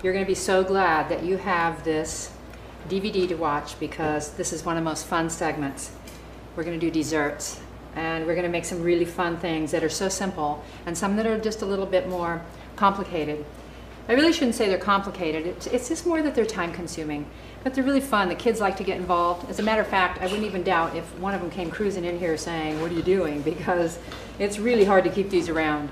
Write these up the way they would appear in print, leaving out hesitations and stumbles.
You're going to be so glad that you have this DVD to watch, because this is one of the most fun segments. We're going to do desserts, and we're going to make some really fun things that are so simple, and some that are just a little bit more complicated. I really shouldn't say they're complicated. It's just more that they're time consuming, but they're really fun. The kids like to get involved. As a matter of fact, I wouldn't even doubt if one of them came cruising in here saying, "What are you doing?" Because it's really hard to keep these around.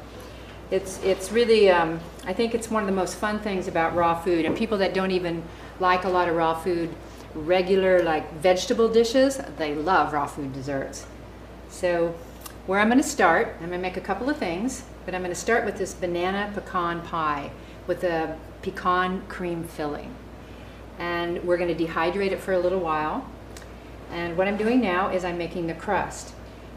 It's really, I think it's one of the most fun things about raw food, and people that don't even like a lot of raw food, regular like vegetable dishes, they love raw food desserts. So where I'm going to start, I'm going to make a couple of things, but I'm going to start with this banana pecan pie with a pecan cream filling. And we're going to dehydrate it for a little while. And what I'm doing now is I'm making the crust.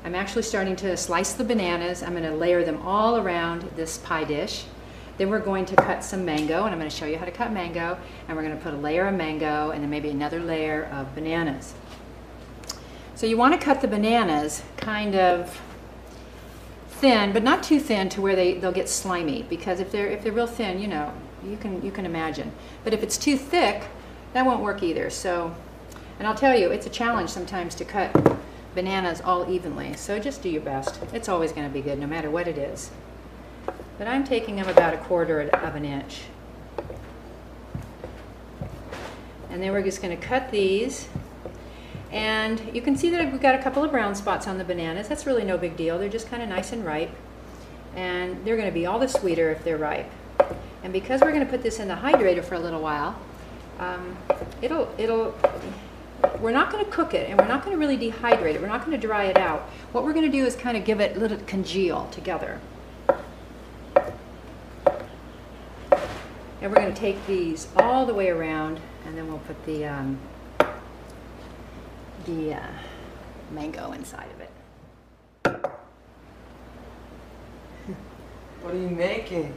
I'm actually starting to slice the bananas. I'm going to layer them all around this pie dish. Then we're going to cut some mango, and I'm going to show you how to cut mango. And we're going to put a layer of mango and then maybe another layer of bananas. So you want to cut the bananas kind of thin, but not too thin to where they'll get slimy, because if they're real thin, you know, you can imagine. But if it's too thick, that won't work either. So, and I'll tell you, it's a challenge sometimes to cut bananas all evenly. So just do your best. It's always going to be good, no matter what it is. But I'm taking them about 1/4 of an inch. And then we're just going to cut these. And you can see that we've got a couple of brown spots on the bananas. That's really no big deal. They're just kind of nice and ripe. And they're going to be all the sweeter if they're ripe. And because we're going to put this in the hydrator for a little while, we're not going to cook it, and we're not going to really dehydrate it. We're not going to dry it out. What we're going to do is kind of give it a little congeal together. And we're going to take these all the way around, and then we'll put the mango inside of it. What are you making?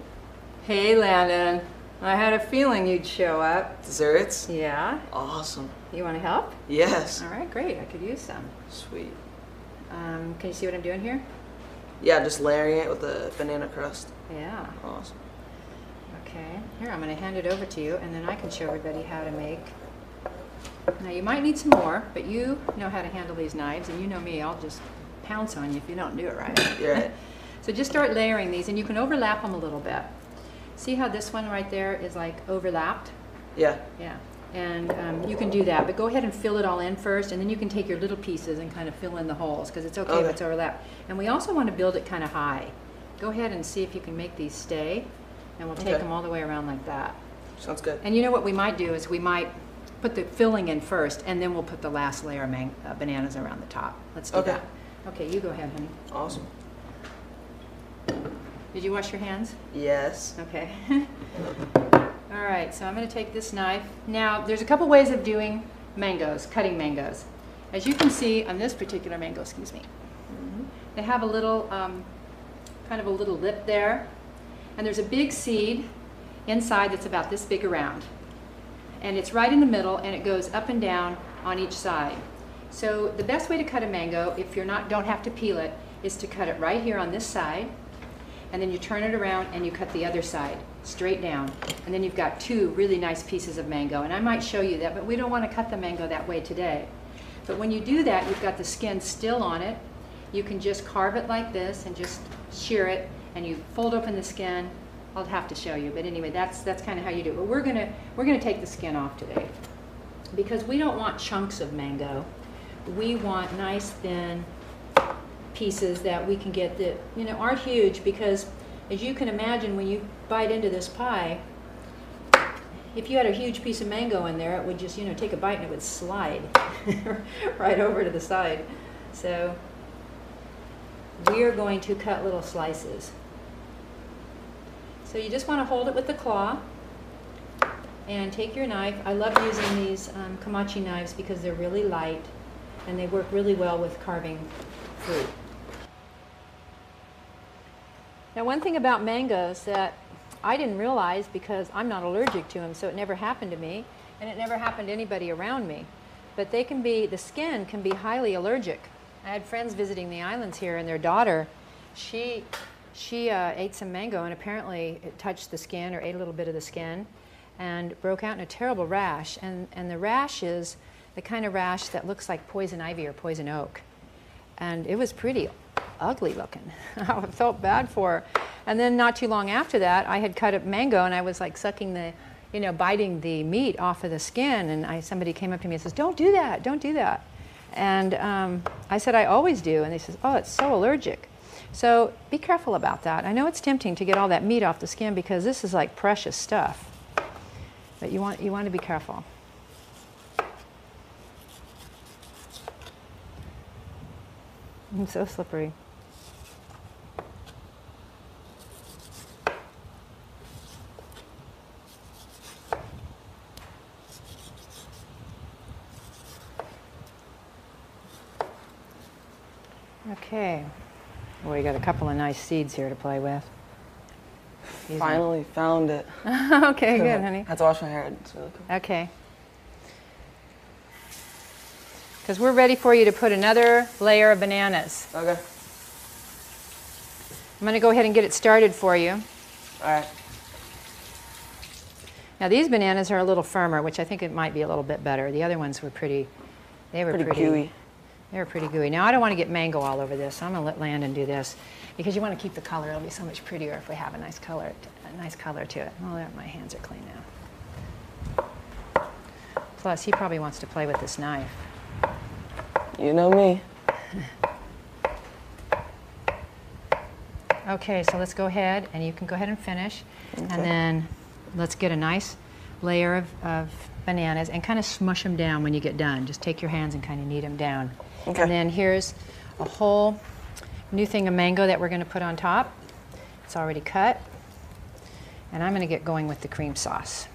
Hey, Landon. I had a feeling you'd show up. Desserts? Yeah? Awesome. You want to help? Yes. All right, great. I could use some. Sweet. Can you see what I'm doing here? Yeah, just layering it with a banana crust. Yeah. Awesome. Okay. Here, I'm going to hand it over to you, and then I can show everybody how to make. Now, you might need some more, but you know how to handle these knives, and you know me. I'll just pounce on you if you don't do it right. You're right. So just start layering these, and you can overlap them a little bit. See how this one right there is like overlapped? Yeah. Yeah. And you can do that, but go ahead and fill it all in first, and then you can take your little pieces and kind of fill in the holes, because it's okay if it's overlapped. And we also want to build it kind of high. Go ahead and see if you can make these stay, and we'll take them all the way around like that. Sounds good. And you know what we might do is we might put the filling in first, and then we'll put the last layer of bananas around the top. Let's do that. Okay, you go ahead, honey. Awesome. Did you wash your hands? Yes. Okay. All right, so I'm going to take this knife. Now, there's a couple ways of doing mangoes, cutting mangoes. As you can see on this particular mango, excuse me, they have a little, kind of a little lip there, and there's a big seed inside that's about this big around. And it's right in the middle, and it goes up and down on each side. So the best way to cut a mango, if you're don't have to peel it, is to cut it right here on this side, and then you turn it around and you cut the other side straight down, and then you've got two really nice pieces of mango. And I might show you that, but we don't want to cut the mango that way today. But when you do that, you've got the skin still on it. You can just carve it like this and just shear it, and you fold open the skin. I'll have to show you, but anyway, that's kind of how you do it. But we're gonna take the skin off today, because we don't want chunks of mango. We want nice thin pieces that we can get that are huge, because as you can imagine, when you bite into this pie, if you had a huge piece of mango in there, it would just take a bite and it would slide right over to the side. So we're going to cut little slices. So you just want to hold it with the claw and take your knife. I love using these Komachi knives because they're really light and they work really well with carving fruit. Now, one thing about mangoes that I didn't realize, because I'm not allergic to them, so it never happened to me, and it never happened to anybody around me, but the skin can be highly allergic. I had friends visiting the islands here, and their daughter, she ate some mango, and apparently it touched the skin or ate a little bit of the skin, and broke out in a terrible rash. And the rash is the kind of rash that looks like poison ivy or poison oak. And it was pretty ugly looking. I felt bad for her. And then not too long after that, I had cut up mango, and I was like sucking the, you know, biting the meat off of the skin. And somebody came up to me and says, "Don't do that, don't do that." And I said, "I always do." And they said, "Oh, it's so allergic." So be careful about that. I know it's tempting to get all that meat off the skin because this is like precious stuff. But you want to be careful. It's so slippery. Okay. Well, we got a couple of nice seeds here to play with. Finally found it. Okay, good, honey. I have to wash my hair. It's really cool. Okay. Because we're ready for you to put another layer of bananas. Okay. I'm going to go ahead and get it started for you. All right. Now these bananas are a little firmer, which I think it might be a little bit better. The other ones were pretty Gooey. They were pretty gooey. Now I don't want to get mango all over this, so I'm going to let Landon do this because you want to keep the color. It'll be so much prettier if we have a nice color to it. Oh, there, my hands are clean now. Plus, he probably wants to play with this knife. You know me. Okay, so let's go ahead, and you can go ahead and finish. Okay. And then let's get a nice layer of bananas and kind of smush them down when you get done. Just take your hands and kind of knead them down. Okay. And then here's a whole new thing of mango that we're going to put on top. It's already cut. And I'm going to get going with the cream sauce.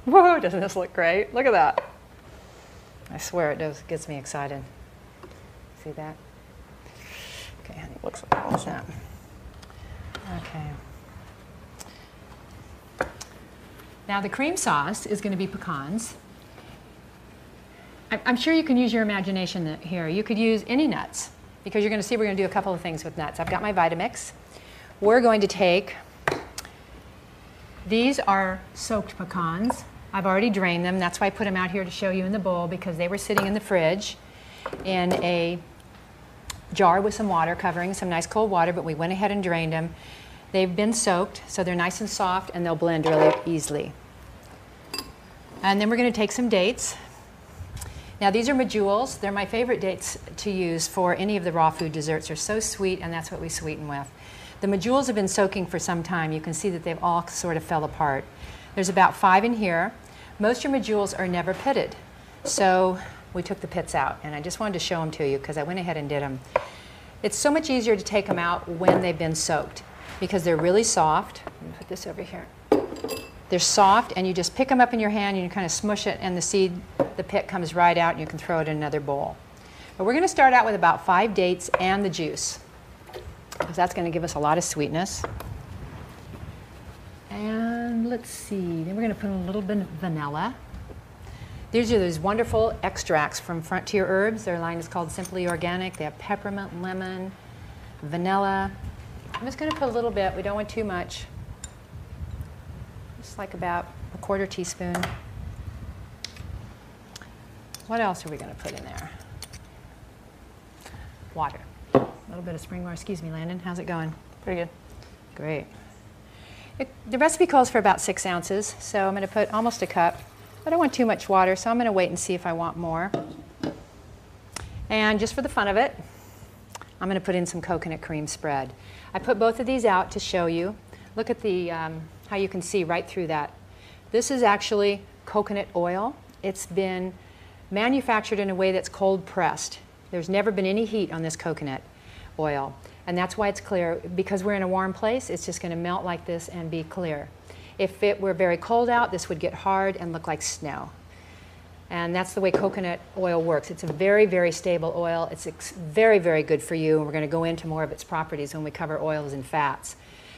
Whoa, doesn't this look great? Look at that. I swear it does. It gets me excited. See that? Okay, honey. Looks like awesome. Okay. Now the cream sauce is going to be pecans. I'm sure you can use your imagination here. You could use any nuts because you're going to see we're going to do a couple of things with nuts. I've got my Vitamix. We're going to take, these are soaked pecans. I've already drained them. That's why I put them out here to show you in the bowl because they were sitting in the fridge in a jar with some water covering, some nice cold water, but we went ahead and drained them. They've been soaked, so they're nice and soft and they'll blend really easily. And then we're going to take some dates. Now these are medjool. They're my favorite dates to use for any of the raw food desserts. They're so sweet, and that's what we sweeten with. The medjool have been soaking for some time. You can see that they've all sort of fell apart. There's about 5 in here. Most of your medjool are never pitted. So we took the pits out, and I just wanted to show them to you because I went ahead and did them. It's so much easier to take them out when they've been soaked because they're really soft. Let me put this over here. They're soft, and you just pick them up in your hand and you kind of smush it, and the pit comes right out, and you can throw it in another bowl. But we're going to start out with about 5 dates and the juice because that's going to give us a lot of sweetness. And let's see, then we're going to put a little bit of vanilla. These are those wonderful extracts from Frontier Herbs. Their line is called Simply Organic. They have peppermint, lemon, vanilla. I'm just going to put a little bit. We don't want too much. Just like about a 1/4 teaspoon. What else are we going to put in there? Water. A little bit of spring water. Excuse me, Landon. How's it going? Pretty good. Great. The recipe calls for about 6 ounces, so I'm going to put almost a cup. I don't want too much water, so I'm going to wait and see if I want more. And just for the fun of it, I'm going to put in some coconut cream spread. I put both of these out to show you. Look at the how you can see right through that. This is actually coconut oil. It's been manufactured in a way that's cold pressed. There's never been any heat on this coconut oil, and that's why it's clear. Because we're in a warm place, it's just going to melt like this and be clear. If it were very cold out, this would get hard and look like snow. And that's the way coconut oil works. It's a very, very stable oil. It's very, very good for you, and we're going to go into more of its properties when we cover oils and fats,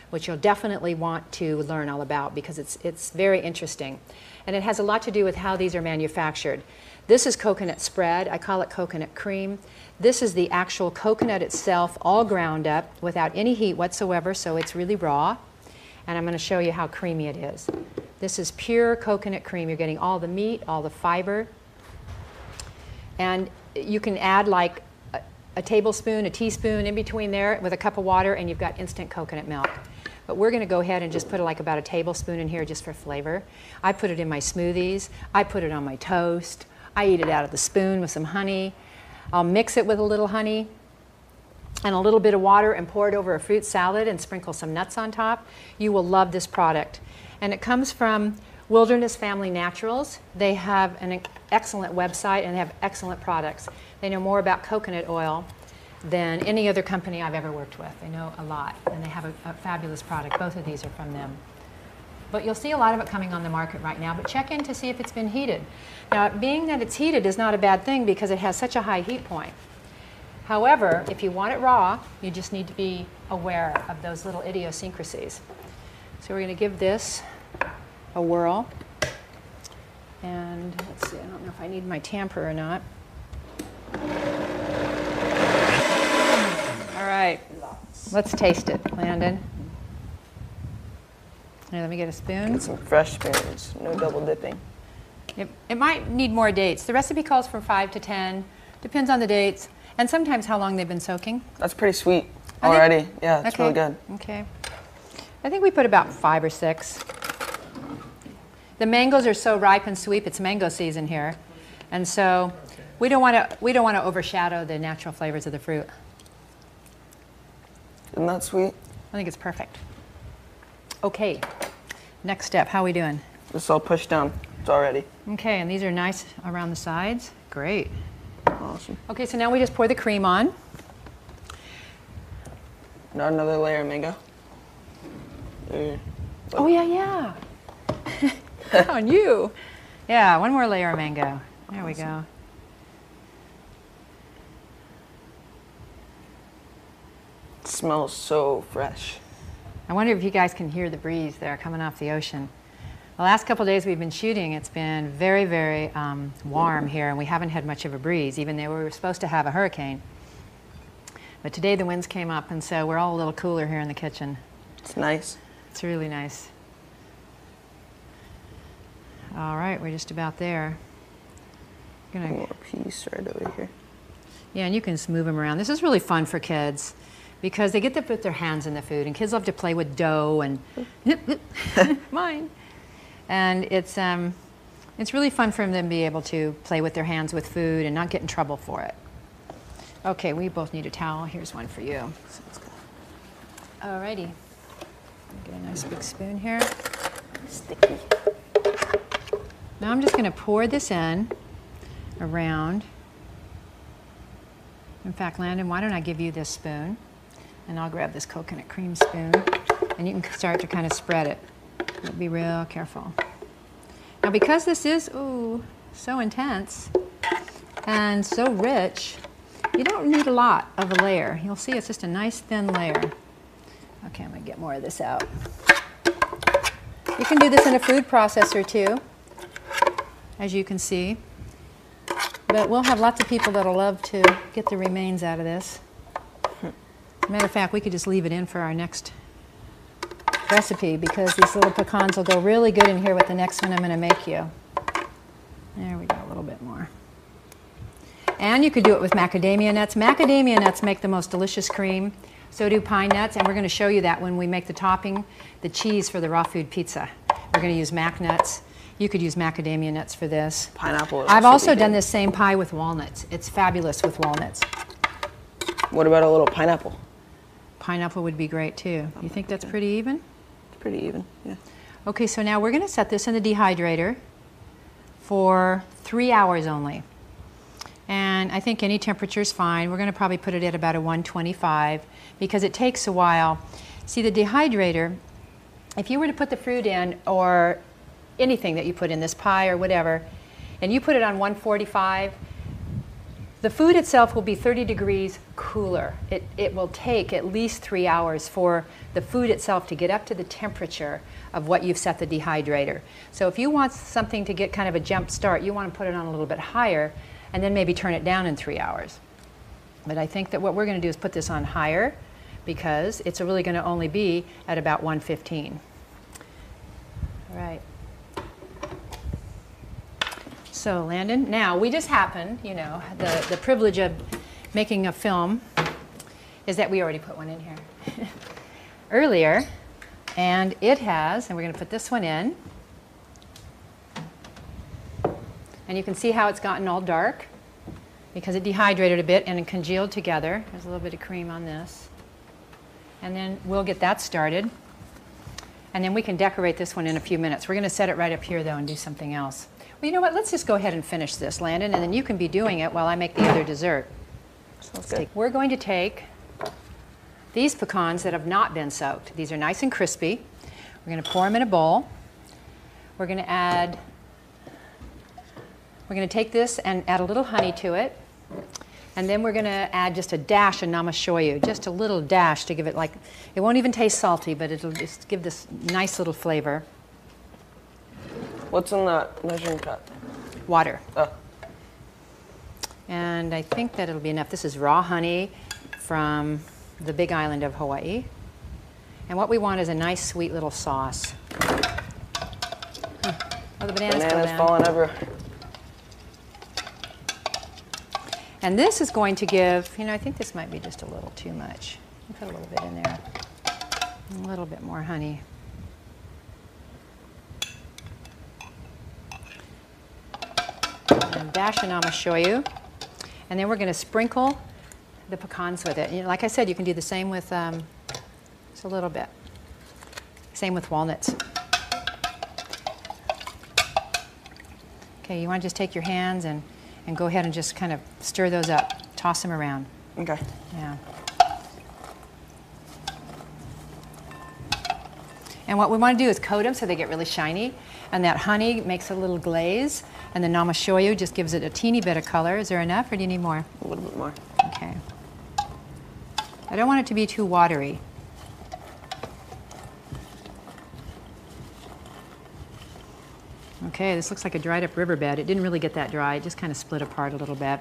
which you'll definitely want to learn all about because it's very interesting. And it has a lot to do with how these are manufactured. This is coconut spread. I call it coconut cream. This is the actual coconut itself, all ground up without any heat whatsoever, so it's really raw. And I'm going to show you how creamy it is. This is pure coconut cream. You're getting all the meat, all the fiber. And you can add like a tablespoon, a teaspoon in between there with a cup of water, and you've got instant coconut milk. But we're going to go ahead and just put like about a tablespoon in here just for flavor. I put it in my smoothies. I put it on my toast. I eat it out of the spoon with some honey. I'll mix it with a little honey and a little bit of water and pour it over a fruit salad and sprinkle some nuts on top. You will love this product. And it comes from Wilderness Family Naturals. They have an excellent website and they have excellent products. They know more about coconut oil than any other company I've ever worked with. They know a lot, and they have a fabulous product. Both of these are from them. But you'll see a lot of it coming on the market right now, but check in to see if it's been heated. Now, being that it's heated is not a bad thing because it has such a high heat point. However, if you want it raw, you just need to be aware of those little idiosyncrasies. So we're going to give this a whirl. And let's see, I don't know if I need my tamper or not. All right, let's taste it, Landon. Here, let me get a spoon. Get some fresh spoons, no double dipping. It might need more dates. The recipe calls for 5 to 10, depends on the dates, and sometimes how long they've been soaking. That's pretty sweet already. Yeah, it's okay. really good. Okay. I think we put about 5 or 6. The mangoes are so ripe and sweet. It's mango season here, and so we don't want to overshadow the natural flavors of the fruit. Isn't that sweet? I think it's perfect. Okay, next step. How are we doing? This all pushed down. It's all ready. Okay, and these are nice around the sides. Great. Awesome. Okay, so now we just pour the cream on. Not another layer of mango. There. Oh yeah. Good on you. Yeah, one more layer of mango. There we go. It smells so fresh. I wonder if you guys can hear the breeze there coming off the ocean. The last couple of days we've been shooting, it's been very, very warm here, and we haven't had much of a breeze, even though we were supposed to have a hurricane. But today the winds came up, and so we're all a little cooler here in the kitchen. It's nice. It's really nice. All right, we're just about there. One more piece right over here. Yeah, and you can just move them around. This is really fun for kids because they get to put their hands in the food, and kids love to play with dough and mine. And it's really fun for them to be able to play with their hands with food and not get in trouble for it. Okay, we both need a towel. Here's one for you. All righty. Get a nice big spoon here. Sticky. Now I'm just going to pour this in around. In fact, Landon, why don't I give you this spoon, and I'll grab this coconut cream spoon, and you can start to kind of spread it. But be real careful. Now, because this is, so intense and so rich, you don't need a lot of a layer. You'll see it's just a nice thin layer. Okay, I'm going to get more of this out. You can do this in a food processor too, as you can see. But we'll have lots of people that'll love to get the remains out of this. Matter of fact, we could just leave it in for our next recipe because these little pecans will go really good in here with the next one I'm going to make you. There we go, a little bit more. And you could do it with macadamia nuts. Macadamia nuts make the most delicious cream. So do pine nuts, and we're going to show you that when we make the topping, the cheese for the raw food pizza. We're going to use mac nuts. You could use macadamia nuts for this. Pineapple. I've also done this same pie with walnuts. It's fabulous with walnuts. What about a little pineapple? Pineapple would be great too. You think that's pretty even? It's pretty even, yeah. Okay, so now we're going to set this in the dehydrator for 3 hours only. And I think any temperature is fine. We're going to probably put it at about a 125 because it takes a while. See, the dehydrator, if you were to put the fruit in or anything that you put in, this pie or whatever, and you put it on 145, the food itself will be 30 degrees cooler. It will take at least 3 hours for the food itself to get up to the temperature of what you've set the dehydrator. So if you want something to get kind of a jump start, you want to put it on a little bit higher and then maybe turn it down in 3 hours. But I think that what we're going to do is put this on higher because it's really going to only be at about 115. All right. So Landon, now we just happen, you know, the privilege of making a film is that we already put one in here earlier, and it has, and we're going to put this one in, and you can see how it's gotten all dark because it dehydrated a bit and it congealed together. There's a little bit of cream on this, and then we'll get that started, and then we can decorate this one in a few minutes. We're going to set it right up here though and do something else. Well, you know what? Let's just go ahead and finish this, Landon, and then you can be doing it while I make the other dessert. Sounds good. We're going to take these pecans that have not been soaked. These are nice and crispy. We're going to pour them in a bowl. We're going to take this and add a little honey to it. And then we're going to add just a dash of namashoyu, just a little dash to give it it won't even taste salty, but it'll just give this nice little flavor. What's in that measuring cup? Water. Oh. And I think that it'll be enough. This is raw honey from the big island of Hawaii. And what we want is a nice, sweet little sauce. Oh, the bananas falling everywhere. And this is going to give, you know, I think this might be just a little too much. I'll put a little bit in there. A little bit more honey. And a dash of namashoyu. And then we're going to sprinkle the pecans with it. You know, like I said, you can do the same with just a little bit. Same with walnuts. Okay, you want to just take your hands and go ahead and just kind of stir those up. Toss them around. Okay. Yeah. And what we want to do is coat them so they get really shiny. And that honey makes a little glaze. And the namashoyu just gives it a teeny bit of color. Is there enough or do you need more? A little bit more. Okay. I don't want it to be too watery. Okay, this looks like a dried up riverbed. It didn't really get that dry. It just kind of split apart a little bit.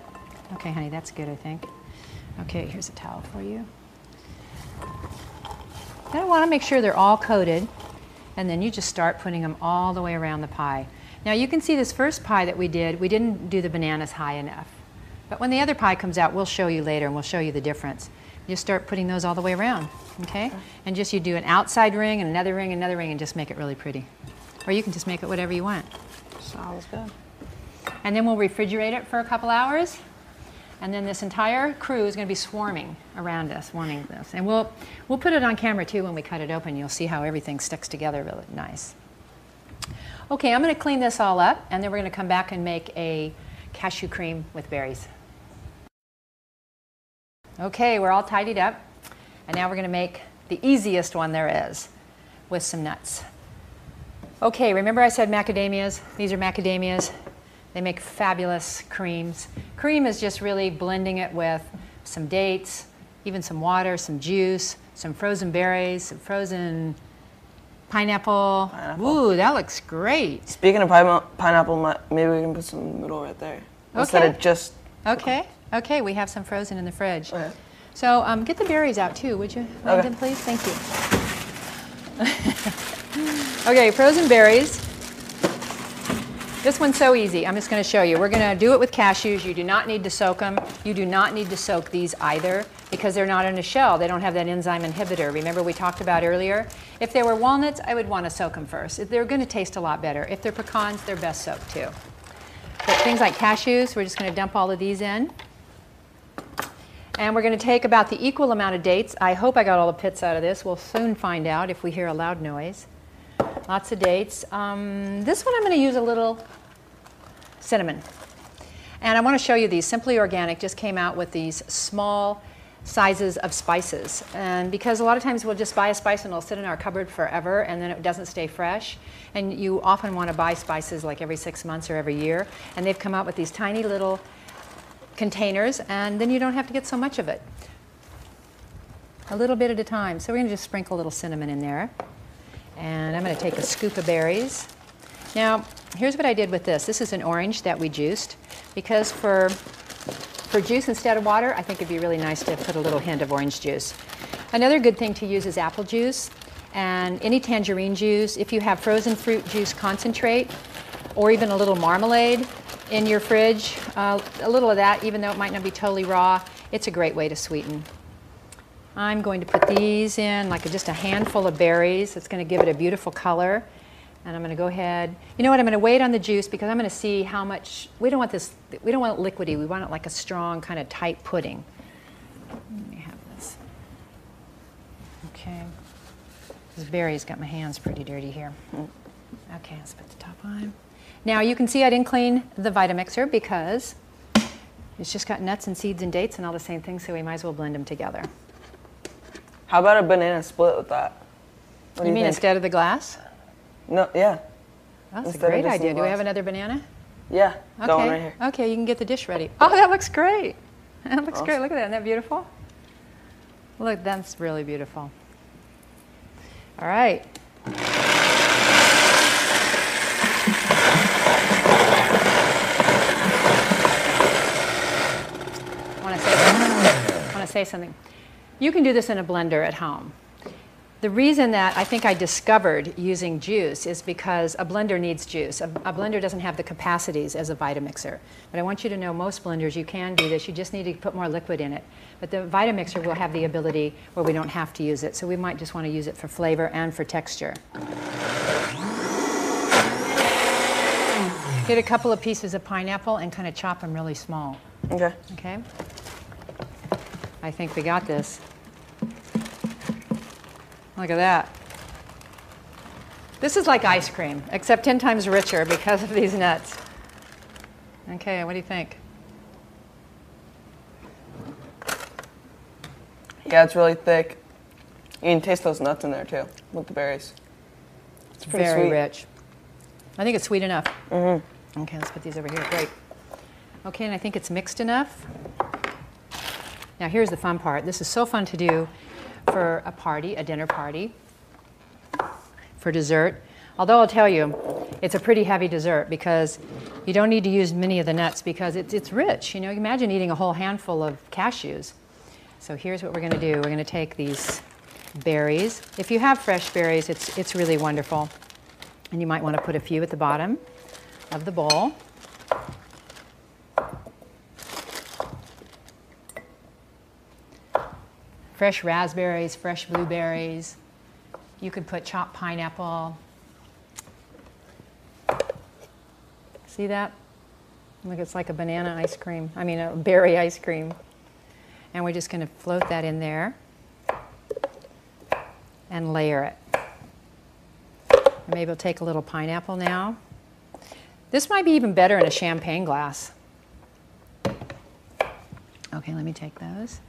Okay, honey, that's good, I think. Okay, here's a towel for you. I want to make sure they're all coated, and then you just start putting them all the way around the pie. Now you can see this first pie that we didn't do the bananas high enough. But when the other pie comes out, we'll show you later, and we'll show you the difference. You start putting those all the way around, okay? And just you do an outside ring, and another ring, and just make it really pretty. Or you can just make it whatever you want. Sounds good. And then we'll refrigerate it for a couple hours. And then this entire crew is going to be swarming around us, wanting this. And we'll put it on camera too when we cut it open. You'll see how everything sticks together really nice. Okay, I'm going to clean this all up, and then we're going to come back and make a cashew cream with berries. Okay, we're all tidied up. And now we're going to make the easiest one there is with some nuts. Okay, remember I said macadamias? These are macadamias. They make fabulous creams. Cream is just really blending it with some dates, even some water, some juice, some frozen berries, some frozen pineapple. Ooh, that looks great. Speaking of pineapple, maybe we can put some in the middle right there. Instead of just... Okay, okay, we have some frozen in the fridge. Okay. So get the berries out too, would you, Landon, please? Thank you. Okay, frozen berries. This one's so easy. I'm just going to show you. We're going to do it with cashews. You do not need to soak them. You do not need to soak these either because they're not in a shell. They don't have that enzyme inhibitor. Remember we talked about earlier? If they were walnuts, I would want to soak them first. They're going to taste a lot better. If they're pecans, they're best soaked too. But things like cashews, we're just going to dump all of these in. And we're going to take about the equal amount of dates. I hope I got all the pits out of this. We'll soon find out if we hear a loud noise. Lots of dates. This one I'm going to use a little cinnamon. And I want to show you these. Simply Organic just came out with these small sizes of spices. And because a lot of times we'll just buy a spice and it'll sit in our cupboard forever and then it doesn't stay fresh. And you often want to buy spices like every 6 months or every year. And they've come out with these tiny little containers, and then you don't have to get so much of it. A little bit at a time. So we're going to just sprinkle a little cinnamon in there. And I'm going to take a scoop of berries. Now, here's what I did with this. This is an orange that we juiced, because for juice instead of water, I think it'd be really nice to put a little hint of orange juice. Another good thing to use is apple juice and any tangerine juice. If you have frozen fruit juice concentrate, or even a little marmalade in your fridge. A little of that, even though it might not be totally raw, it's a great way to sweeten. I'm going to put these in, like just a handful of berries. It's going to give it a beautiful color. And I'm going to go ahead. You know what? I'm going to wait on the juice because I'm going to see how much. We don't want this. We don't want it liquidy. We want it like a strong, kind of tight pudding. Let me have this. Okay. This berry's got my hands pretty dirty here. Okay, let's put the top on. Now you can see I didn't clean the Vitamixer because it's just got nuts and seeds and dates and all the same things, so we might as well blend them together. How about a banana split with that? What do You mean think? instead of the glass? No, yeah. That's Instead a of great just idea. the Do we have glass. another banana? Yeah, Okay. got one right here. Okay, you can get the dish ready. Oh, that looks great. That looks Awesome. great. Look at that. Isn't that beautiful? Look, that's really beautiful. All right. I want to say something. You can do this in a blender at home. The reason that I think I discovered using juice is because a blender needs juice. A blender doesn't have the capacities as a Vitamixer. But I want you to know most blenders, you can do this. You just need to put more liquid in it. But the Vitamixer will have the ability where we don't have to use it. So we might just want to use it for flavor and for texture. Get a couple of pieces of pineapple and kind of chop them really small. Okay. Okay? I think we got this. Look at that. This is like ice cream, except 10 times richer because of these nuts. Okay, what do you think? Yeah, it's really thick. You can taste those nuts in there too, with the berries. It's pretty very sweet. rich. I think it's sweet enough. Mm-hmm. Okay, let's put these over here. Great. Okay, and I think it's mixed enough. Now here's the fun part. This is so fun to do for a party, a dinner party, for dessert. Although I'll tell you, it's a pretty heavy dessert because you don't need to use many of the nuts because it's rich. You know, imagine eating a whole handful of cashews. So here's what we're going to do. We're going to take these berries. If you have fresh berries, it's really wonderful. And you might want to put a few at the bottom of the bowl. Fresh raspberries, fresh blueberries. You could put chopped pineapple. See that? Look, it's like a banana ice cream. I mean, a berry ice cream. And we're just going to float that in there and layer it. And maybe we'll take a little pineapple now. This might be even better in a champagne glass. Okay, let me take those.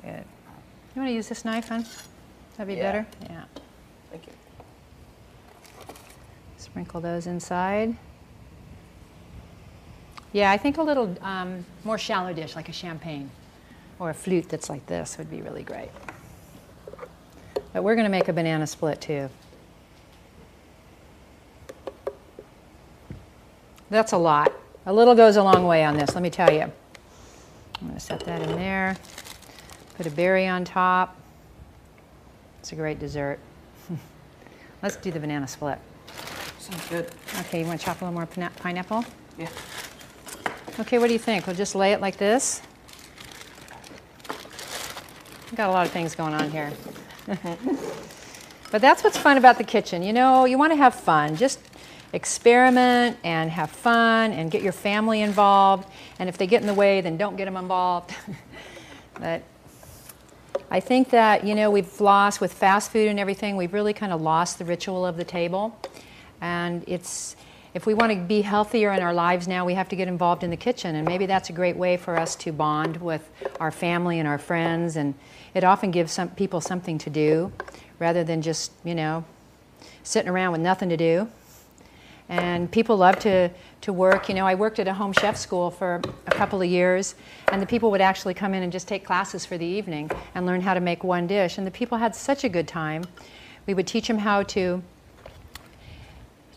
Good. You want to use this knife, hon? That'd be better? Yeah. Thank you. Sprinkle those inside. Yeah, I think a little more shallow dish, like a champagne or a flute that's like this would be really great. But we're going to make a banana split too. That's a lot. A little goes a long way on this, let me tell you. I'm going to set that in there. Put a berry on top. It's a great dessert. Let's do the banana split. Sounds good. Okay, you want to chop a little more pineapple? Yeah. Okay, what do you think? We'll just lay it like this. We've got a lot of things going on here. But that's what's fun about the kitchen. You know, you want to have fun. Just experiment and have fun and get your family involved. And if they get in the way, then don't get them involved. But I think that, you know, we've lost, with fast food and everything, we've really kind of lost the ritual of the table. And if we want to be healthier in our lives now, we have to get involved in the kitchen. And maybe that's a great way for us to bond with our family and our friends. And it often gives some people something to do rather than just, you know, sitting around with nothing to do. And people love to work. You know, I worked at a home chef school for a couple of years, and the people would actually come in and just take classes for the evening and learn how to make one dish. And the people had such a good time. We would teach them how to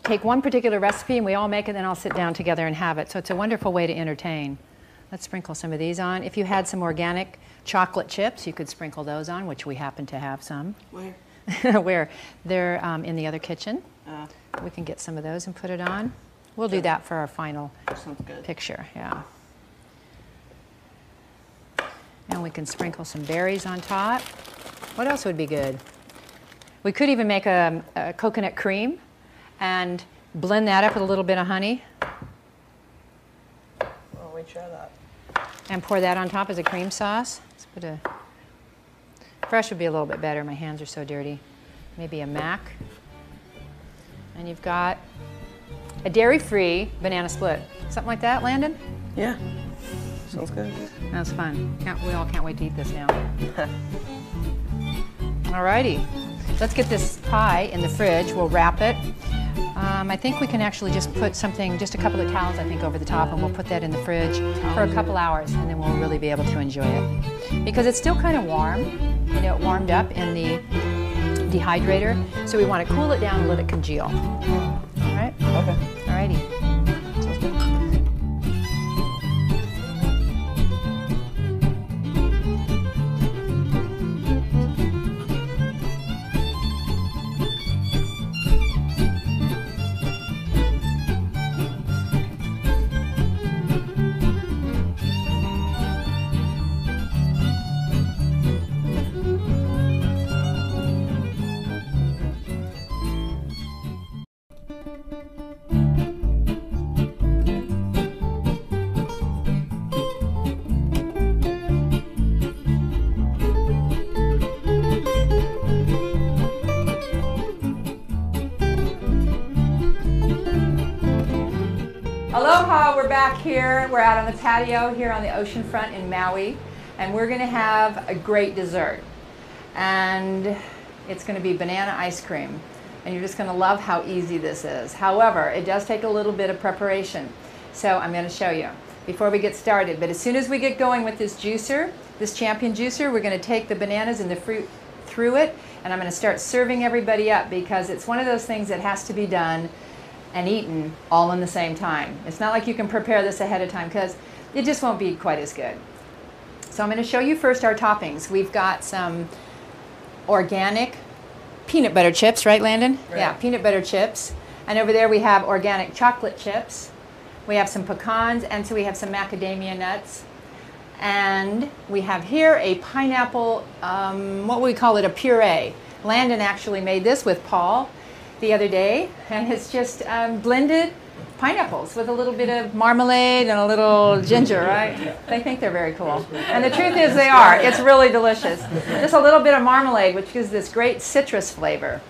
take one particular recipe, and we all make it, and then I'll sit down together and have it. So it's a wonderful way to entertain. Let's sprinkle some of these on. If you had some organic chocolate chips, you could sprinkle those on, which we happen to have some. Where? Where? They're in the other kitchen. We can get some of those and put it on. We'll do that for our final Sounds good. picture, yeah. And we can sprinkle some berries on top. What else would be good? We could even make a coconut cream and blend that up with a little bit of honey. Well, we try that. And pour that on top as a cream sauce. Let's put a fresh would be a little bit better. My hands are so dirty. Maybe a mac. And you've got a dairy-free banana split. Something like that, Landon? Yeah. Sounds good. That's fun. We all can't wait to eat this now. Alrighty. Let's get this pie in the fridge. We'll wrap it. I think we can actually just put something, just a couple of towels, I think, over the top, and we'll put that in the fridge for a couple hours, and then we'll really be able to enjoy it. Because it's still kind of warm. You know, it warmed up in the dehydrator, so we want to cool it down and let it congeal. All right? Okay. Alrighty. Sounds good. Aloha, we're back here. We're out on the patio here on the ocean front in Maui, and we're going to have a great dessert. And it's going to be banana ice cream. And you're just going to love how easy this is. However, it does take a little bit of preparation. So I'm going to show you before we get started. But as soon as we get going with this juicer, this Champion juicer, we're going to take the bananas and the fruit through it, and I'm going to start serving everybody up because it's one of those things that has to be done and eaten all in the same time. It's not like you can prepare this ahead of time because it just won't be quite as good. So I'm going to show you first our toppings. We've got some organic peanut butter chips, right, Landon? Right. Yeah, peanut butter chips. And over there we have organic chocolate chips. We have some pecans, and so we have some macadamia nuts. And we have here a pineapple, what would we call it, a puree. Landon actually made this with Paul the other day, and it's just blended pineapples with a little bit of marmalade and a little ginger, right? They think they're very cool. And the truth is they are. It's really delicious. Just a little bit of marmalade, which gives this great citrus flavor.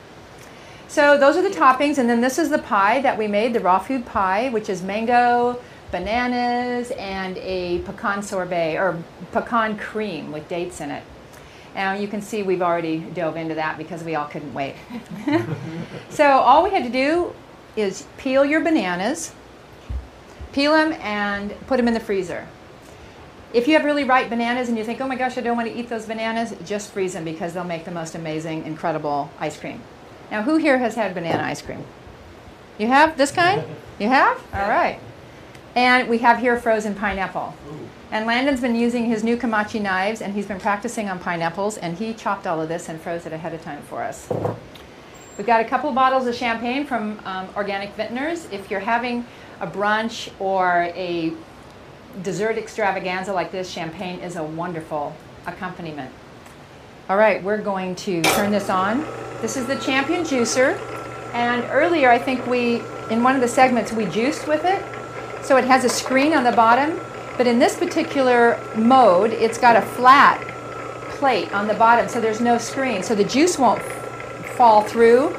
So those are the toppings, and then this is the pie that we made, the raw food pie, which is mango, bananas, and a pecan sorbet, or pecan cream with dates in it. And you can see we've already dove into that because we all couldn't wait. So all we had to do is peel your bananas, peel them and put them in the freezer. If you have really ripe bananas and you think, oh my gosh, I don't want to eat those bananas, just freeze them because they'll make the most amazing, incredible ice cream. Now, who here has had banana ice cream? You have this kind? You have? All right. And we have here frozen pineapple. And Landon's been using his new Kamachi knives, and he's been practicing on pineapples, and he chopped all of this and froze it ahead of time for us. We've got a couple bottles of champagne from Organic Vintners. If you're having a brunch or a dessert extravaganza like this, champagne is a wonderful accompaniment. All right, we're going to turn this on. This is the Champion juicer, and earlier I think in one of the segments, we juiced with it. So it has a screen on the bottom. But in this particular mode, it's got a flat plate on the bottom, so there's no screen. So the juice won't fall through.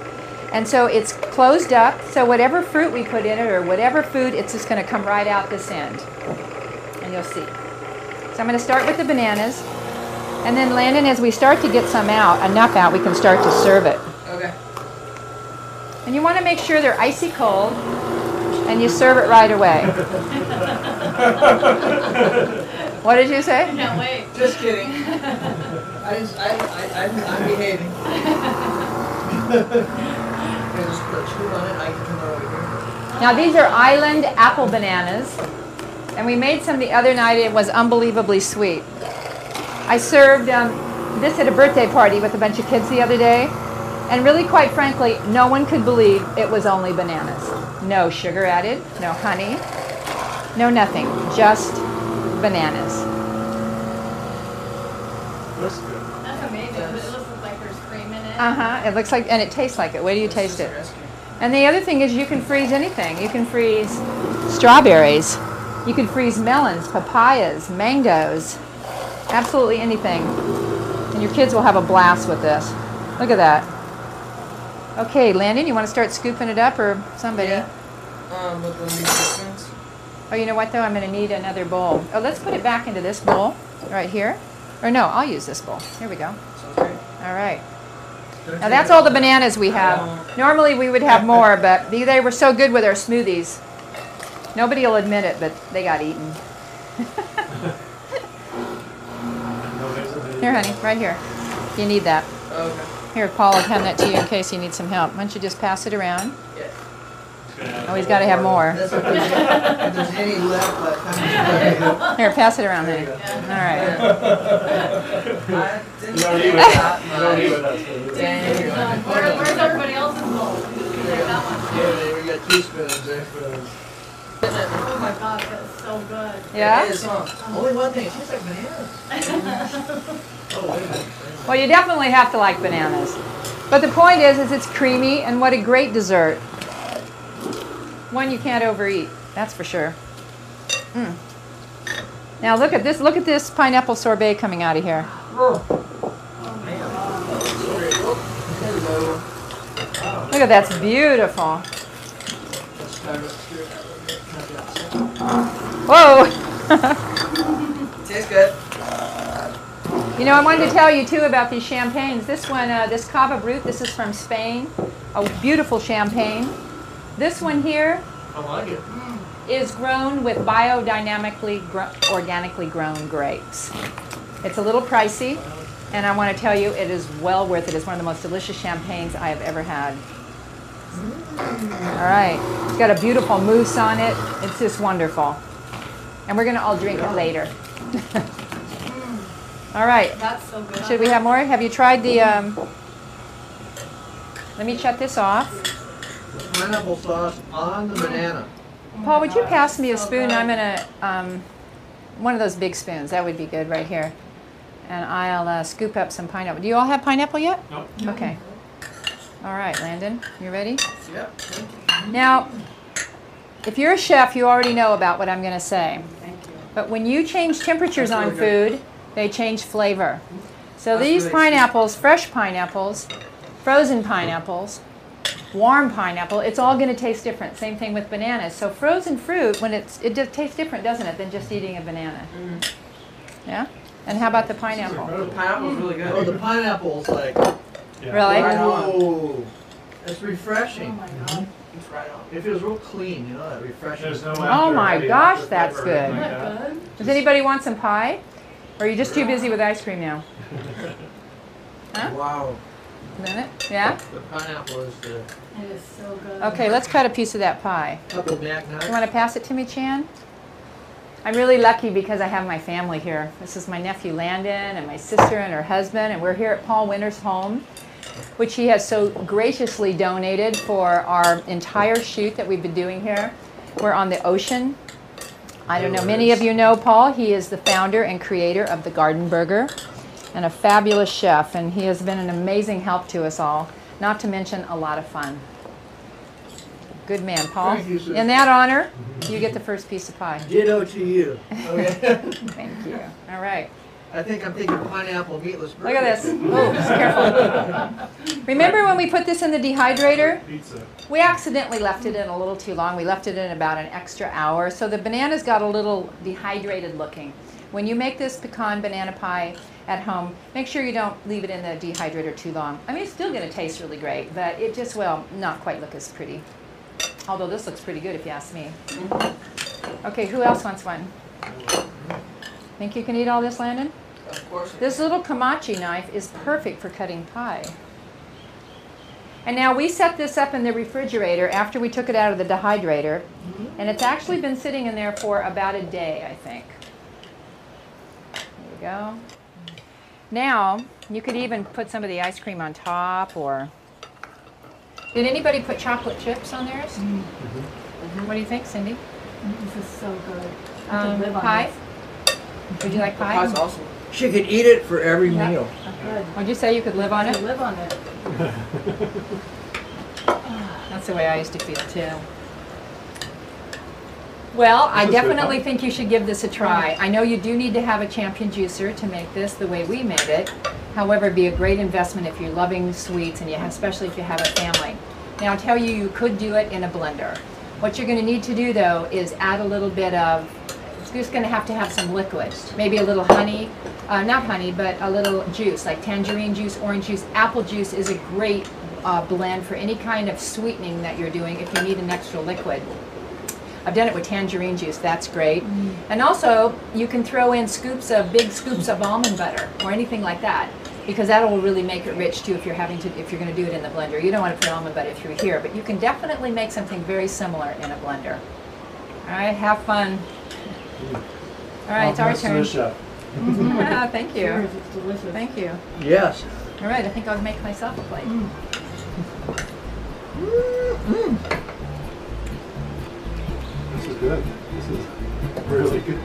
And so it's closed up, so whatever fruit we put in it or whatever food, it's just going to come right out this end. And you'll see. So I'm going to start with the bananas. And then Landon, as we start to get some out, enough out, we can start to serve it. Okay. And you want to make sure they're icy cold, and you serve it right away. What did you say? Can't wait. Just kidding. I'm behaving. Can I just put a scoop on it? I can come over here. Now these are island apple bananas, and we made some the other night. It was unbelievably sweet. I served this at a birthday party with a bunch of kids the other day, And really, quite frankly, no one could believe it was only bananas. No sugar added, no honey, no nothing, just bananas. Looks good. That's amazing. It looks like there's cream in it. It looks like, and it tastes like it. Wait till you taste it. And the other thing is you can freeze anything. You can freeze strawberries. You can freeze melons, papayas, mangoes, absolutely anything. And your kids will have a blast with this. Look at that. Okay, Landon, you want to start scooping it up, or somebody? Yeah. With the spoons. Oh, you know what though? I'm going to need another bowl. Oh, let's put it back into this bowl right here. Or no, I'll use this bowl. Here we go. Sounds great. All right. Now that's all the bananas we have. Normally we would have more, but they were so good with our smoothies. Nobody will admit it, but they got eaten. Here, honey, right here. You need that. Okay. Here, Paul will hand that to you in case you need some help. Why don't you just pass it around? Yeah. Oh, he's got to have more. That's if there's any left, like, Here, pass it around, honey. All right. I didn't You don't say need that it. You don't need much. it. Dang. Where's everybody else's bowl? You take that one. Yeah, we got 2 spoons there. Oh my gosh, that's so good. Yeah? It is, huh? Only one thing, it tastes like bananas. Oh, wait a minute. Well, you definitely have to like bananas. But the point is it's creamy, and what a great dessert. One you can't overeat, that's for sure. Now look at this pineapple sorbet coming out of here. Look at that's beautiful. Whoa! Tastes good. You know, I wanted to tell you too about these champagnes. This one, this Cava Brut, this is from Spain. A beautiful champagne. This one here I like it. is grown with biodynamically, organically grown grapes. It's a little pricey, and I want to tell you, it is well worth it. It's one of the most delicious champagnes I have ever had. All right, it's got a beautiful mousse on it. It's just wonderful. And we're going to all drink it later. All right, That's so good. should we have more? Have you tried the, let me shut this off. Pineapple sauce on the banana. Paul, would you pass me a spoon? I'm going to, one of those big spoons. That would be good right here. And I'll scoop up some pineapple. Do you all have pineapple yet? Nope. Okay. All right, Landon, you ready? Yep. Now, if you're a chef, you already know about what I'm going to say. But when you change temperatures That's on really food, they change flavor. So That's these really pineapples, fresh pineapples, frozen pineapples, warm pineapple, it's all going to taste different. Same thing with bananas. So frozen fruit, when it just tastes different, doesn't it, than just eating a banana? Yeah? And how about the pineapple? The pineapple's really Oh, good. the pineapple's like, Really? Right on. oh, it's Oh refreshing. my god. It's right on. It feels real clean, you know, that refreshing. There's no Oh my after gosh, flavor that's or good. anything Isn't like that that. good? Does anybody want some pie? Or are you just too busy with ice cream now? Huh? Wow. Isn't it? Yeah? The pineapple is the It is so good. Okay, let's cut a piece of that pie. couple back nuts. You want to pass it to me, Chan? I'm really lucky because I have my family here. This is my nephew Landon and my sister and her husband, and we're here at Paul Winter's home, which he has so graciously donated for our entire shoot that we've been doing here. We're on the ocean. I don't know, many of you know Paul. He is the founder and creator of the Garden Burger and a fabulous chef, and he has been an amazing help to us all, not to mention a lot of fun. Good man, Paul. Thank you, sir. In that honor, you get the first piece of pie. Ditto to you. Okay. Thank you. All right. I think I'm thinking pineapple meatless burger. Look at this. Oh, just careful. Remember when we put this in the dehydrator? Pizza. We accidentally left it in a little too long. We left it in about an extra hour. So the bananas got a little dehydrated looking. When you make this pecan banana pie at home, make sure you don't leave it in the dehydrator too long. I mean, it's still going to taste really great, but it just will not quite look as pretty. Although this looks pretty good if you ask me. Okay, who else wants one? Think you can eat all this, Landon? Of course. This little Kamachi knife is perfect for cutting pie. And now we set this up in the refrigerator after we took it out of the dehydrator, and it's actually been sitting in there for about a day, I think. There we go. Now, you could even put some of the ice cream on top, or Did anybody put chocolate chips on theirs? What do you think, Cindy? This is so good. I could live on Pie? this. Would you like pie? Pie's awesome. She could eat it for every Yeah. meal. I could. Would you say you could live on I could it? live on it. That's the way I used to feel too. Well, I This is good, definitely huh? think you should give this a try. I know you do need to have a champion juicer to make this the way we made it. However, it'd be a great investment if you're loving sweets, and especially if you have a family. Now, I'll tell you, you could do it in a blender. What you're going to need to do, though, is add a little bit of, you're just going to have some liquid. Maybe a little honey, not honey, but a little juice, like tangerine juice, orange juice. Apple juice is a great blend for any kind of sweetening that you're doing if you need an extra liquid. I've done it with tangerine juice, that's great. And also, you can throw in big scoops of almond butter or anything like that, because that will really make it rich too if you're going to do it in the blender. You don't want to put almond butter through here, but you can definitely make something very similar in a blender. All right, have fun. All right, it's our That's to turn. the chef. Ah, thank you. Cheers, it's delicious. Thank you. Yes. All right, I think I'll make myself a plate. This is good. This is really good.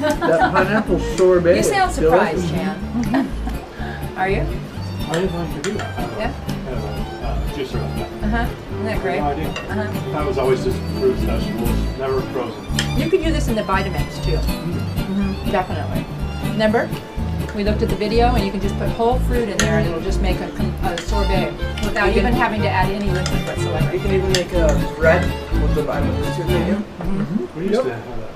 That pineapple sorbet. You sound is surprised, delicious. Jan. Are you? I didn't know you could do that. Yeah. Have a juicer like that. Isn't that great? No idea. That was always just fruits, vegetables, never frozen. You could do this in the Vitamix too. Definitely. Remember? We looked at the video, and you can just put whole fruit in there and it'll just make a sorbet without You can- even having to add any liquid You whatsoever. can even make a bread with the vitamins too, can you? We used to have that.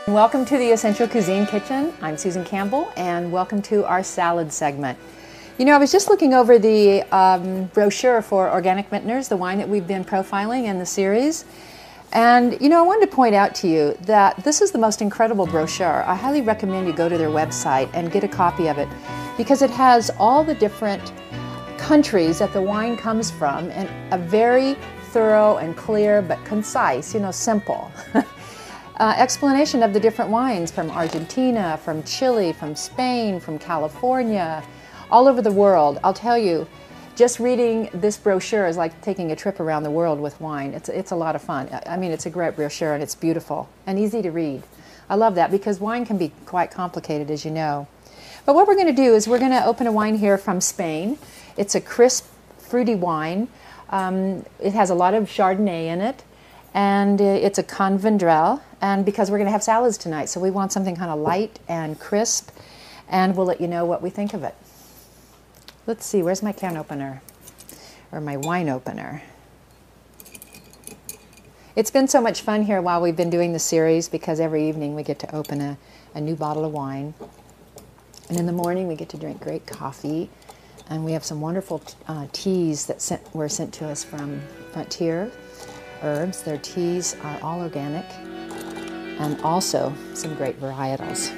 Welcome to the Essential Cuisine Kitchen. I'm Susan Campbell, and welcome to our salad segment. You know, I was just looking over the brochure for Organic Vintners, the wine that we've been profiling in the series. And, you know, I wanted to point out to you that this is the most incredible brochure. I highly recommend you go to their website and get a copy of it, because it has all the different countries that the wine comes from, and a very thorough and clear but concise, you know, simple explanation of the different wines from Argentina, from Chile, from Spain, from California, all over the world. I'll tell you, just reading this brochure is like taking a trip around the world with wine. It's a lot of fun. I mean, it's a great brochure, and it's beautiful and easy to read. I love that, because wine can be quite complicated, as you know. But what we're going to do is we're going to open a wine here from Spain. It's a crisp, fruity wine. It has a lot of Chardonnay in it. And it's a con vendrell, and because we're going to have salads tonight, so we want something kind of light and crisp, and we'll let you know what we think of it. Let's see, where's my can opener? Or my wine opener? It's been so much fun here while we've been doing the series, because every evening we get to open a new bottle of wine. And in the morning we get to drink great coffee. And we have some wonderful teas that were sent to us from Frontier Herbs. Their teas are all organic, and also some great varietals.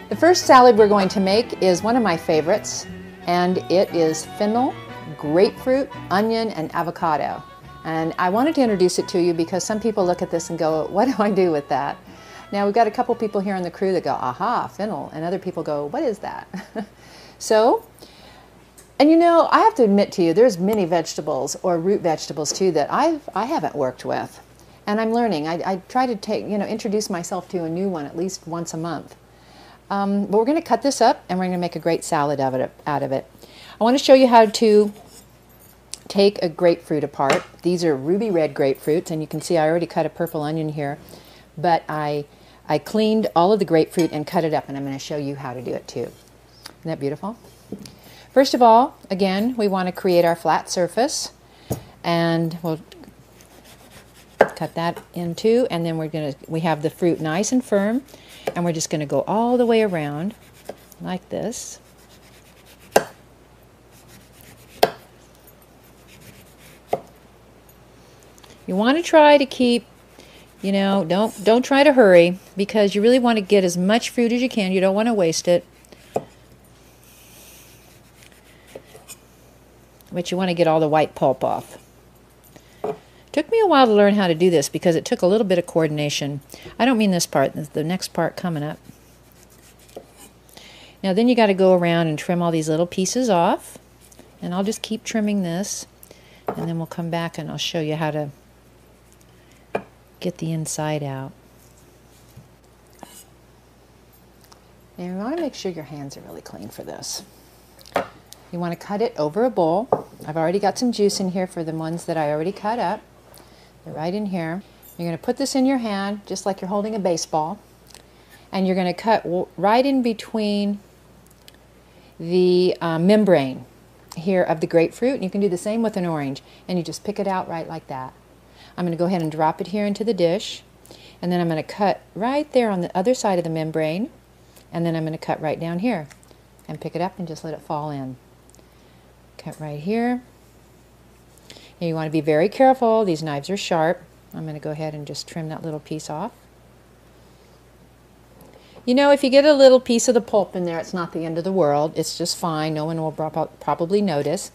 The first salad we're going to make is one of my favorites, and it is fennel, grapefruit, onion, and avocado. And I wanted to introduce it to you because some people look at this and go, what do I do with that? Now we've got a couple people here on the crew that go, aha, fennel, and other people go, what is that? So, and you know, I have to admit to you, there's many vegetables or root vegetables too that I haven't worked with, and I'm learning. I try to introduce myself to a new one at least once a month. But we're going to cut this up, and we're going to make a great salad out of it. I want to show you how to take a grapefruit apart. These are ruby red grapefruits, and you can see I already cut a purple onion here, but I cleaned all of the grapefruit and cut it up, and I'm going to show you how to do it too. Isn't that beautiful? First of all, again, we want to create our flat surface, and we'll cut that in two, and then we have the fruit nice and firm, and we're just going to go all the way around like this. You want to try to keep, don't try to hurry, because you really want to get as much fruit as you can. You don't want to waste it. But you want to get all the white pulp off. Took me a while to learn how to do this because it took a little bit of coordination. I don't mean this part, the next part coming up. Now then you got to go around and trim all these little pieces off. And I'll just keep trimming this, and then we'll come back and I'll show you how to get the inside out. Now you want to make sure your hands are really clean for this. You want to cut it over a bowl. I've already got some juice in here for the ones that I already cut up. They're right in here. You're going to put this in your hand just like you're holding a baseball, and you're going to cut right in between the membrane here of the grapefruit. And you can do the same with an orange, and you just pick it out right like that. I'm going to go ahead and drop it here into the dish, and then I'm going to cut right there on the other side of the membrane, and then I'm going to cut right down here and pick it up and just let it fall in. Cut right here. And you want to be very careful. These knives are sharp. I'm going to go ahead and just trim that little piece off. You know, if you get a little piece of the pulp in there, it's not the end of the world. It's just fine. No one will probably notice.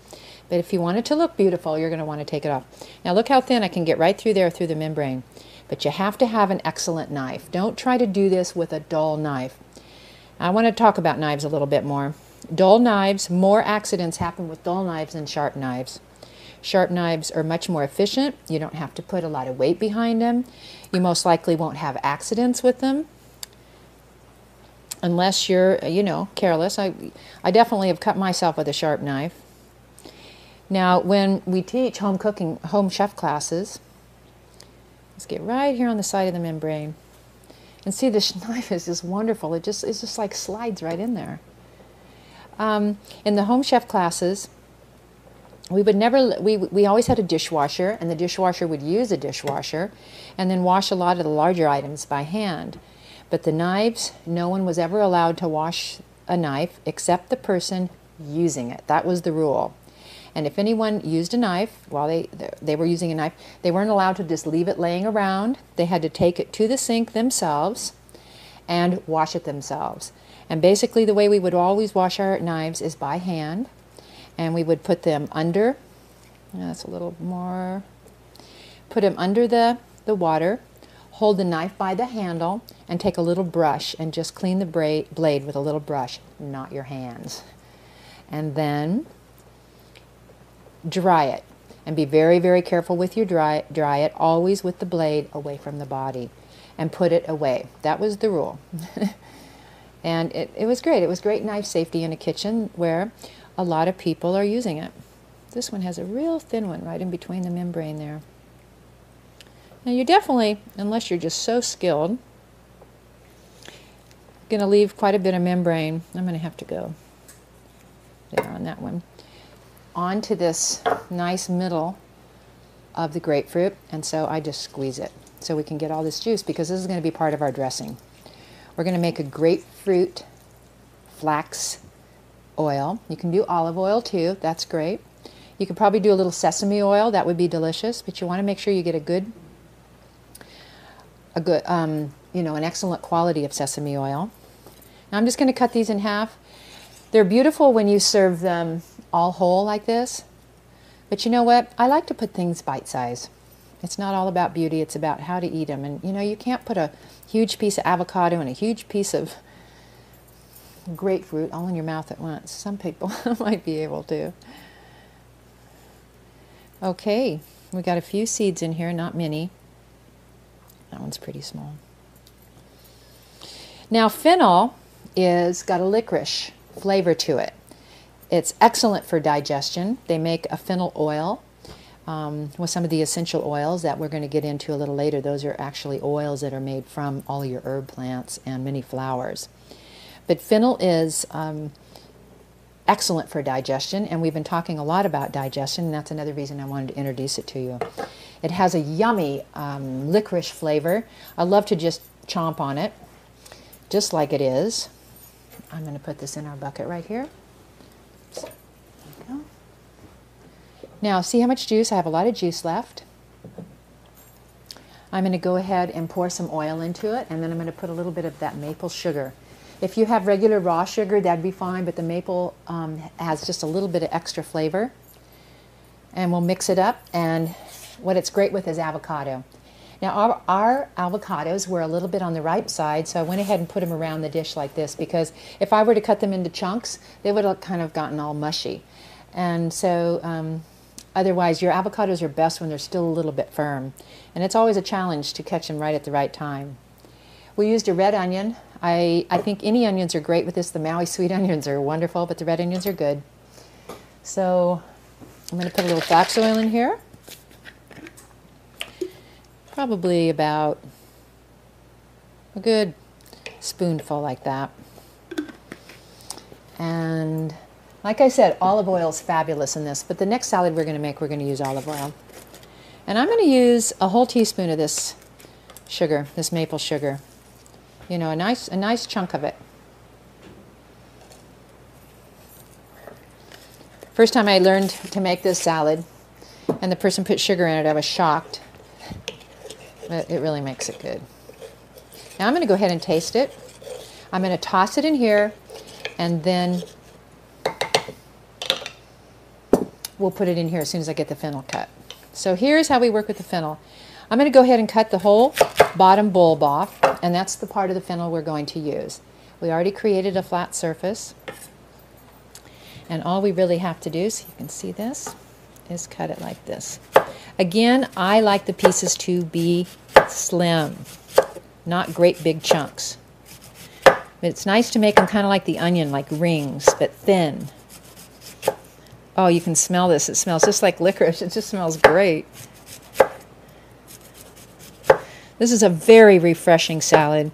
But if you want it to look beautiful, you're going to want to take it off. Now look how thin I can get right through there through the membrane. But you have to have an excellent knife. Don't try to do this with a dull knife. I want to talk about knives a little bit more. Dull knives, more accidents happen with dull knives than sharp knives. Sharp knives are much more efficient. You don't have to put a lot of weight behind them. You most likely won't have accidents with them unless you're, careless. I definitely have cut myself with a sharp knife. Now, when we teach home cooking, home chef classes, let's get right here on the side of the membrane. And see, this knife is just wonderful. It's just like slides right in there. In the home chef classes, we would never, we always had a dishwasher, and the dishwasher would use a dishwasher and then wash a lot of the larger items by hand. But the knives, no one was ever allowed to wash a knife except the person using it. That was the rule. And if anyone used a knife while they were using a knife, they weren't allowed to just leave it laying around. They had to take it to the sink themselves and wash it themselves. And basically the way we would always wash our knives is by hand. And we would put them under, that's a little more, put them under the water, hold the knife by the handle, and take a little brush and just clean the blade with a little brush, not your hands. And then dry it. And be very, very careful with your dry it, always with the blade away from the body. And put it away. That was the rule. And it was great. It was great knife safety in a kitchen where a lot of people are using it. This one has a real thin one right in between the membrane there. Now you're definitely, unless you're just so skilled, going to leave quite a bit of membrane. I'm going to have to go there on that one. Onto this nice middle of the grapefruit, and so I just squeeze it so we can get all this juice, because this is going to be part of our dressing. We're going to make a grapefruit flax oil. You can do olive oil too, that's great. You could probably do a little sesame oil, that would be delicious, but you want to make sure you get a good you know, an excellent quality of sesame oil. Now I'm just going to cut these in half. They're beautiful when you serve them all whole like this, but you know what? I like to put things bite-sized. It's not all about beauty, it's about how to eat them. And you know, you can't put a huge piece of avocado and a huge piece of grapefruit all in your mouth at once. Some people might be able to. Okay, we got a few seeds in here, not many. That one's pretty small. Now fennel is got a licorice flavor to it. It's excellent for digestion. They make a fennel oil with some of the essential oils that we're going to get into a little later. Those are actually oils that are made from all your herb plants and many flowers. But fennel is excellent for digestion, and we've been talking a lot about digestion, and that's another reason I wanted to introduce it to you. It has a yummy licorice flavor. I love to just chomp on it, just like it is. I'm going to put this in our bucket right here. There we go. Now, see how much juice? I have a lot of juice left. I'm going to go ahead and pour some oil into it, and then I'm going to put a little bit of that maple sugar. If you have regular raw sugar, that'd be fine, but the maple has just a little bit of extra flavor. And we'll mix it up, and what it's great with is avocado. Now our avocados were a little bit on the ripe side, so I went ahead and put them around the dish like this, because if I were to cut them into chunks, they would have kind of gotten all mushy. And so otherwise, your avocados are best when they're still a little bit firm. And it's always a challenge to catch them right at the right time. We used a red onion. I think any onions are great with this. The Maui sweet onions are wonderful, but the red onions are good. So I'm going to put a little flax oil in here. Probably about a good spoonful like that. And like I said, olive oil is fabulous in this, but the next salad we're going to make, we're going to use olive oil. And I'm going to use a whole teaspoon of this sugar, this maple sugar. You know, a nice chunk of it. First time I learned to make this salad, and the person put sugar in it, I was shocked. But it really makes it good. Now I'm going to go ahead and taste it. I'm going to toss it in here, and then we'll put it in here as soon as I get the fennel cut. So here's how we work with the fennel. I'm going to go ahead and cut the whole bottom bulb off, and that's the part of the fennel we're going to use. We already created a flat surface, and all we really have to do, so you can see this, is cut it like this. Again, I like the pieces to be slim, not great big chunks. But it's nice to make them kind of like the onion, like rings, but thin. Oh, you can smell this. It smells just like licorice. It just smells great. This is a very refreshing salad.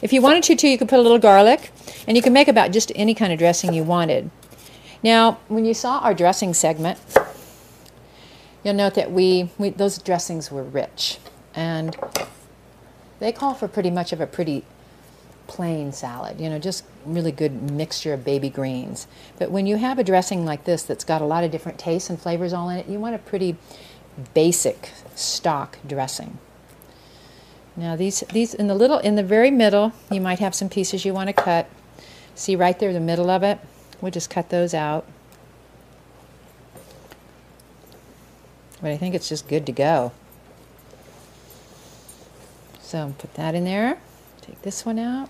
If you wanted to, you could put a little garlic. And you can make about just any kind of dressing you wanted. Now, when you saw our dressing segment, you'll note that those dressings were rich. And they call for pretty much of a pretty plain salad, you know, just really good mixture of baby greens. But when you have a dressing like this that's got a lot of different tastes and flavors all in it, you want a pretty basic stock dressing. Now these in the very middle, you might have some pieces you want to cut. See right there, the middle of it? We'll just cut those out. But I think it's just good to go. So put that in there. Take this one out.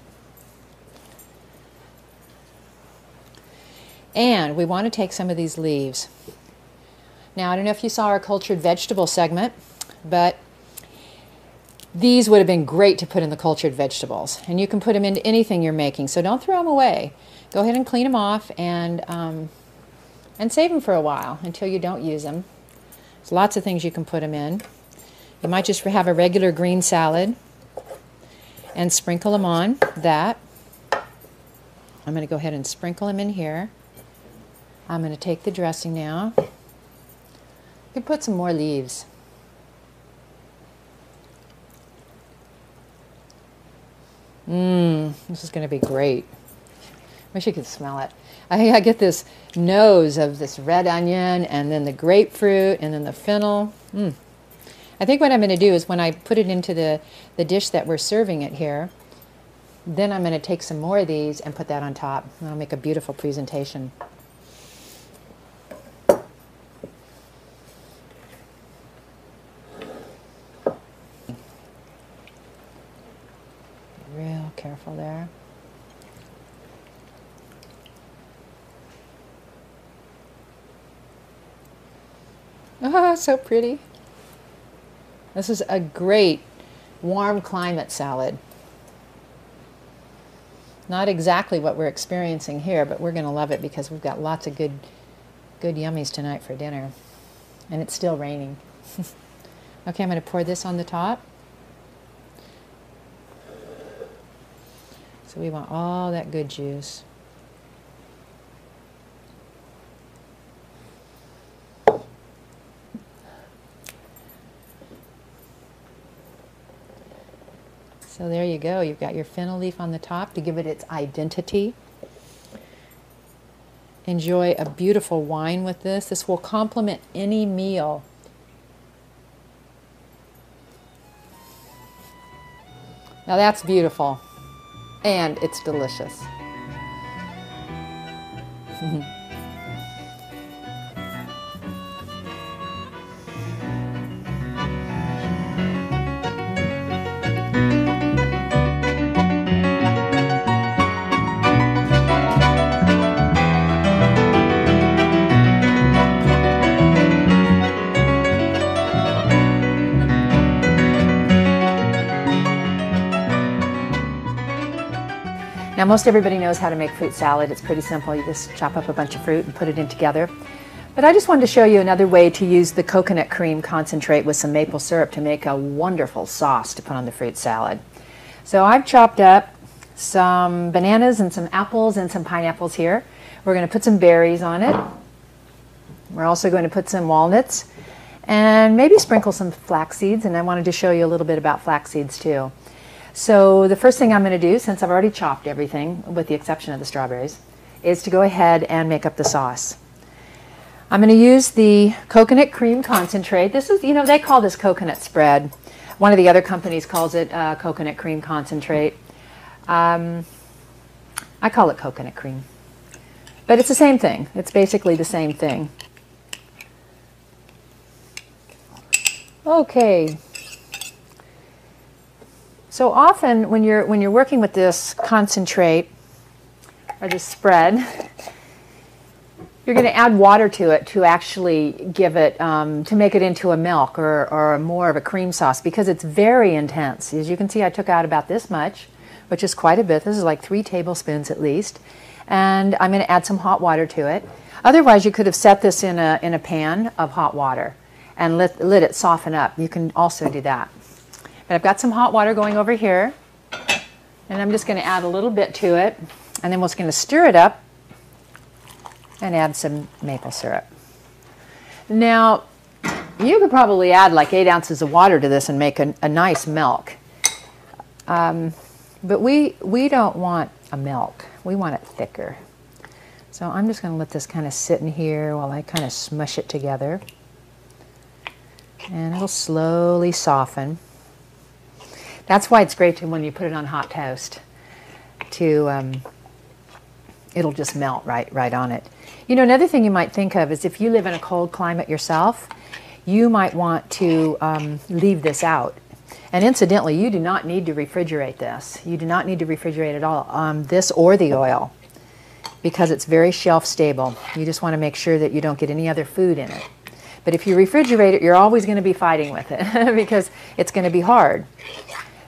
And we want to take some of these leaves. Now, I don't know if you saw our cultured vegetable segment, but these would have been great to put in the cultured vegetables. And you can put them into anything you're making, so don't throw them away. Go ahead and clean them off and save them for a while until you don't use them. There's lots of things you can put them in. You might just have a regular green salad and sprinkle them on that. I'm going to go ahead and sprinkle them in here. I'm going to take the dressing now. You can put some more leaves. This is going to be great. Wish you could smell it. I get this nose of this red onion and then the grapefruit and then the fennel. I think what I'm going to do is when I put it into the dish that we're serving it here, then I'm going to take some more of these and put that on top. And I'll make a beautiful presentation. Real careful there. Oh, so pretty. This is a great warm climate salad. Not exactly what we're experiencing here, but we're going to love it because we've got lots of good yummies tonight for dinner. And it's still raining. Okay, I'm going to pour this on the top. So we want all that good juice. So there you go. You've got your fennel leaf on the top to give it its identity. Enjoy a beautiful wine with this. This will complement any meal. Now that's beautiful. And it's delicious. Now most everybody knows how to make fruit salad. It's pretty simple. You just chop up a bunch of fruit and put it in together. But I just wanted to show you another way to use the coconut cream concentrate with some maple syrup to make a wonderful sauce to put on the fruit salad. So I've chopped up some bananas and some apples and some pineapples here. We're going to put some berries on it. We're also going to put some walnuts and maybe sprinkle some flax seeds, and I wanted to show you a little bit about flax seeds too. So the first thing I'm going to do, since I've already chopped everything, with the exception of the strawberries, is to go ahead and make up the sauce. I'm going to use the coconut cream concentrate. This is, you know, they call this coconut spread. One of the other companies calls it coconut cream concentrate. I call it coconut cream. But it's the same thing. It's basically the same thing. Okay. So often when you're working with this concentrate or this spread, you're going to add water to it to actually give it, to make it into a milk or more of a cream sauce because it's very intense. As you can see, I took out about this much, which is quite a bit. This is like 3 tablespoons at least. And I'm going to add some hot water to it. Otherwise, you could have set this in a pan of hot water and let it soften up. You can also do that. But I've got some hot water going over here, and I'm just going to add a little bit to it. And then we're just going to stir it up and add some maple syrup. Now, you could probably add like 8 ounces of water to this and make a nice milk. But we don't want a milk. We want it thicker. So I'm just going to let this kind of sit in here while I kind of smush it together. And it'll slowly soften. That's why it's great when you put it on hot toast. It'll just melt right on it. You know, another thing you might think of is if you live in a cold climate yourself, you might want to leave this out. And incidentally, you do not need to refrigerate this. You do not need to refrigerate at all, this or the oil, because it's very shelf stable. You just want to make sure that you don't get any other food in it. But if you refrigerate it, you're always going to be fighting with it because it's going to be hard.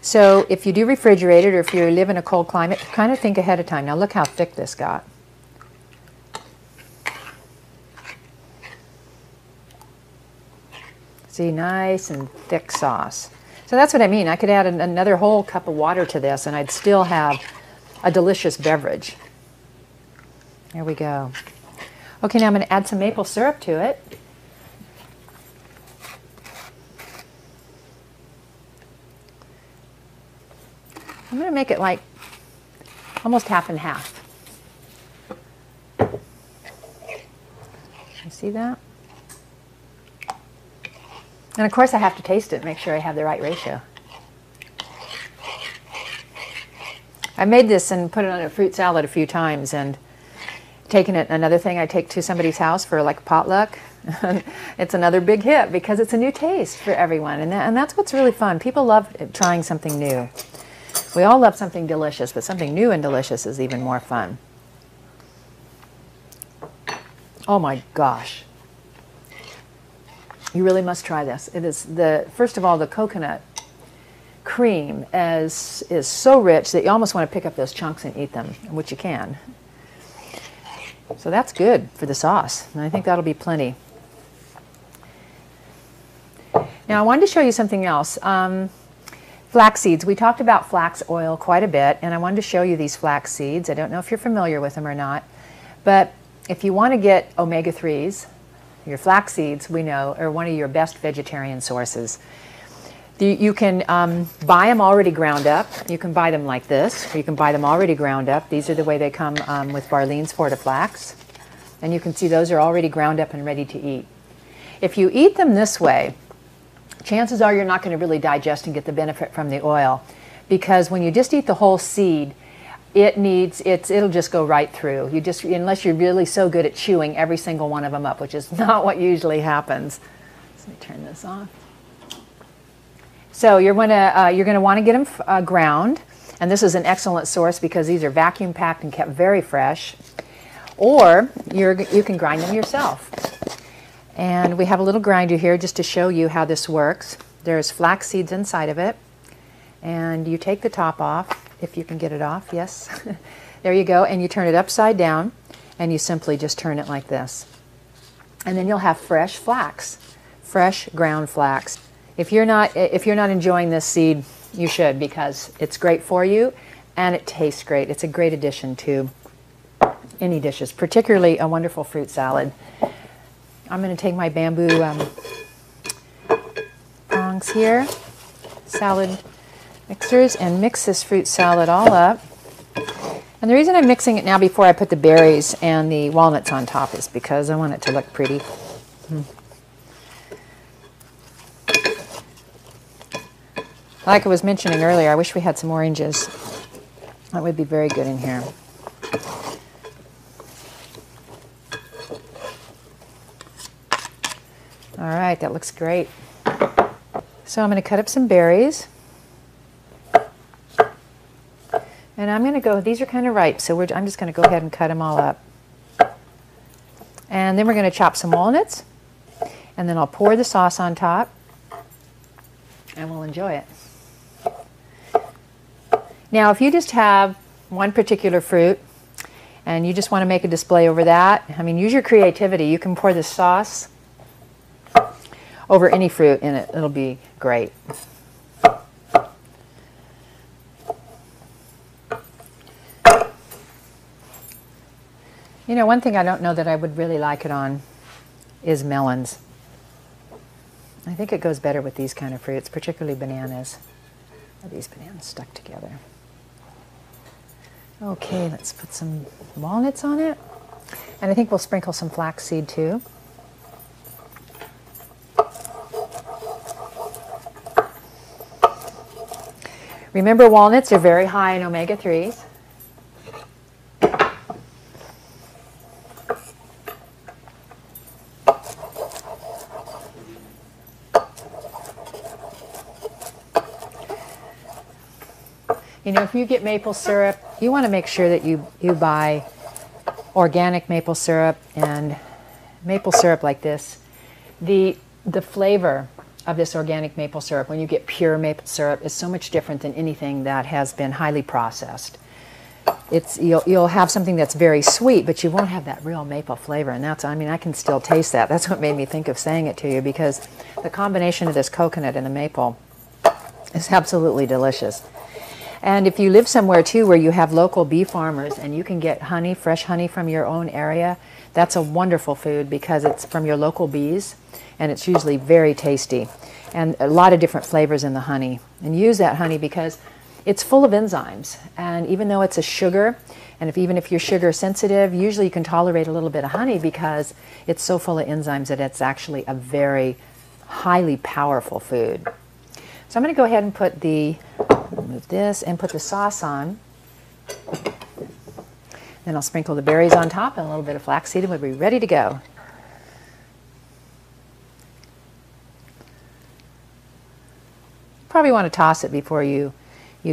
So if you do refrigerate it, or if you live in a cold climate, kind of think ahead of time. Now look how thick this got. See, nice and thick sauce. So that's what I mean. I could add another whole cup of water to this and I'd still have a delicious beverage. There we go. Okay, now I'm going to add some maple syrup to it. I'm going to make it like almost half and half. You see that? And of course I have to taste it, make sure I have the right ratio. I made this and put it on a fruit salad a few times, and taken it, another thing I take to somebody's house for like potluck, it's another big hit because it's a new taste for everyone, and that's what's really fun. People love trying something new. We all love something delicious, but something new and delicious is even more fun. Oh my gosh. You really must try this. It is first of all, the coconut cream is so rich that you almost want to pick up those chunks and eat them, which you can. So that's good for the sauce, and I think that'll be plenty. Now I wanted to show you something else. Flax seeds. We talked about flax oil quite a bit, and I wanted to show you these flax seeds. I don't know if you're familiar with them or not, but if you want to get omega-3s, your flax seeds, we know, are one of your best vegetarian sources. You can buy them already ground up. You can buy them like this, or you can buy them already ground up. These are the way they come with Barlean's Fortiflax. And you can see those are already ground up and ready to eat. If you eat them this way, chances are you're not going to really digest and get the benefit from the oil, because when you just eat the whole seed, it'll just go right through. Unless you're really so good at chewing every single one of them up, which is not what usually happens. Let me turn this off. So you're going to want to get them ground, and this is an excellent source because these are vacuum packed and kept very fresh. Or you can grind them yourself. And we have a little grinder here just to show you how this works. There's flax seeds inside of it, and you take the top off. If you can get it off, yes. There you go, and you turn it upside down, and you simply just turn it like this. And then you'll have fresh flax, fresh ground flax. If you're not enjoying this seed, you should, because it's great for you, and it tastes great. It's a great addition to any dishes, particularly a wonderful fruit salad. I'm going to take my bamboo prongs here, salad mixers, and mix this fruit salad all up. And the reason I'm mixing it now before I put the berries and the walnuts on top is because I want it to look pretty. Like I was mentioning earlier, I wish we had some oranges. That would be very good in here. All right, that looks great. So I'm going to cut up some berries. And I'm going to go, these are kind of ripe, so I'm just going to go ahead and cut them all up. And then we're going to chop some walnuts, and then I'll pour the sauce on top, and we'll enjoy it. Now, if you just have one particular fruit, and you just want to make a display over that, I mean, use your creativity. You can pour this sauce over any fruit, and it'll be great. You know, one thing I don't know that I would really like it on is melons. I think it goes better with these kind of fruits, particularly bananas. Are these bananas stuck together? Okay, let's put some walnuts on it. And I think we'll sprinkle some flaxseed too. Remember, walnuts are very high in omega-3s. You know, if you get maple syrup, you want to make sure that you buy organic maple syrup, and maple syrup like this. The flavor of this organic maple syrup, when you get pure maple syrup, is so much different than anything that has been highly processed. You'll have something that's very sweet, but you won't have that real maple flavor, and that's, I mean, I can still taste that. That's what made me think of saying it to you, because the combination of this coconut and the maple is absolutely delicious. And if you live somewhere too where you have local bee farmers and you can get honey, fresh honey from your own area, that's a wonderful food because it's from your local bees, and it's usually very tasty and a lot of different flavors in the honey. And use that honey because it's full of enzymes, and even though it's a sugar, and even if you're sugar sensitive, usually you can tolerate a little bit of honey because it's so full of enzymes that it's actually a very highly powerful food. So I'm going to go ahead and put remove this and put the sauce on. Then I'll sprinkle the berries on top and a little bit of flaxseed, and we'll be ready to go. Probably want to toss it before you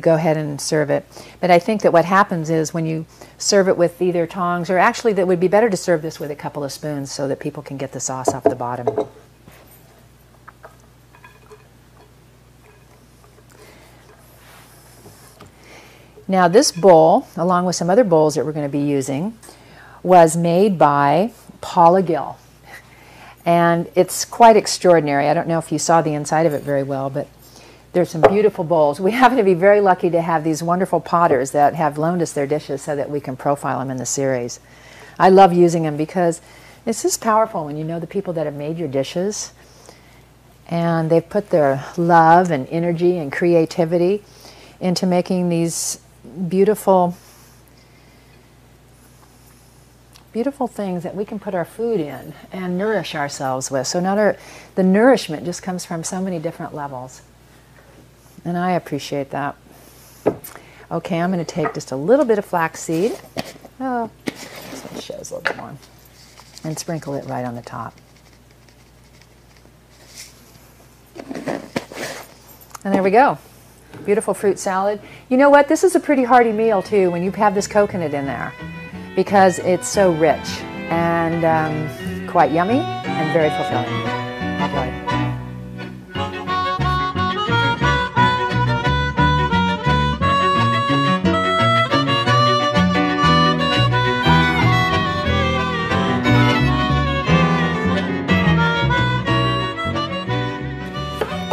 go ahead and serve it. But I think that what happens is when you serve it with either tongs, or actually that would be better to serve this with a couple of spoons so that people can get the sauce off the bottom. Now this bowl, along with some other bowls that we're going to be using, was made by Paula Gill. And it's quite extraordinary. I don't know if you saw the inside of it very well, but there's some beautiful bowls. We happen to be very lucky to have these wonderful potters that have loaned us their dishes so that we can profile them in the series. I love using them because it's just powerful when you know the people that have made your dishes, and they've put their love and energy and creativity into making these beautiful things that we can put our food in and nourish ourselves with. So the nourishment just comes from so many different levels. And I appreciate that. Okay, I'm going to take just a little bit of flaxseed. Oh, this one shows a little bit more. And sprinkle it right on the top. And there we go. Beautiful fruit salad. You know what? This is a pretty hearty meal too when you have this coconut in there, because it's so rich and quite yummy and very fulfilling. Enjoy.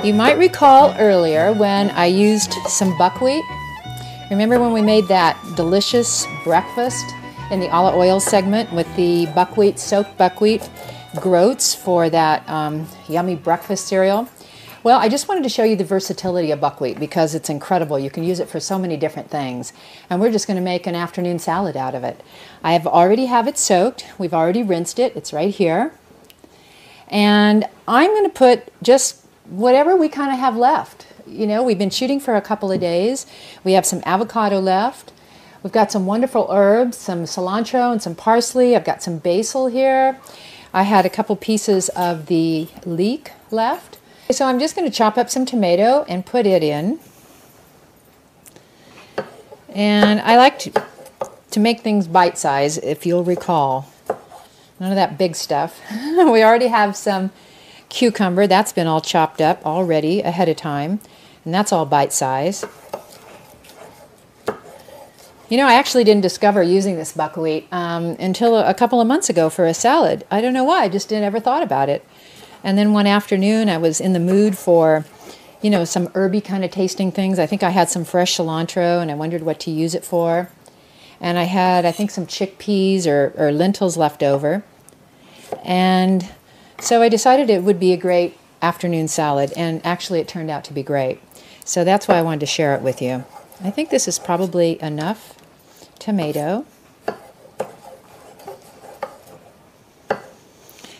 You might recall earlier when I used some buckwheat. Remember when we made that delicious breakfast in the olive oil segment with the buckwheat, soaked buckwheat groats for that yummy breakfast cereal? Well, I just wanted to show you the versatility of buckwheat because it's incredible. You can use it for so many different things. And we're just going to make an afternoon salad out of it. I already have it soaked. We've already rinsed it. It's right here. And I'm going to put just whatever we kind of have left. You know, we've been shooting for a couple of days. We have some avocado left. We've got some wonderful herbs, some cilantro and some parsley. I've got some basil here. I had a couple pieces of the leek left. So I'm just going to chop up some tomato and put it in. And I like to make things bite-sized, if you'll recall. None of that big stuff. We already have some cucumber. That's been all chopped up already ahead of time. And that's all bite-sized. You know, I actually didn't discover using this buckwheat until a couple of months ago for a salad. I don't know why. I just never thought about it. And then one afternoon I was in the mood for, you know, some herby kind of tasting things. I think I had some fresh cilantro and I wondered what to use it for. and I had, I think, some chickpeas or lentils left over. And so I decided it would be a great afternoon salad, and actually it turned out to be great. So that's why I wanted to share it with you. I think this is probably enough tomato.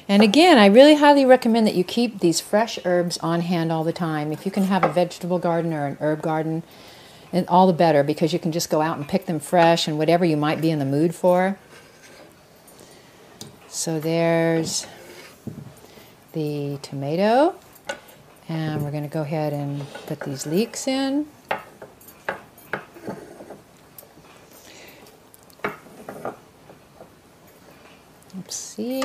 And again, I really highly recommend that you keep these fresh herbs on hand all the time. If you can have a vegetable garden or an herb garden, and all the better, because you can just go out and pick them fresh and whatever you might be in the mood for. So there's the tomato, and we're going to go ahead and put these leeks in. Let's see.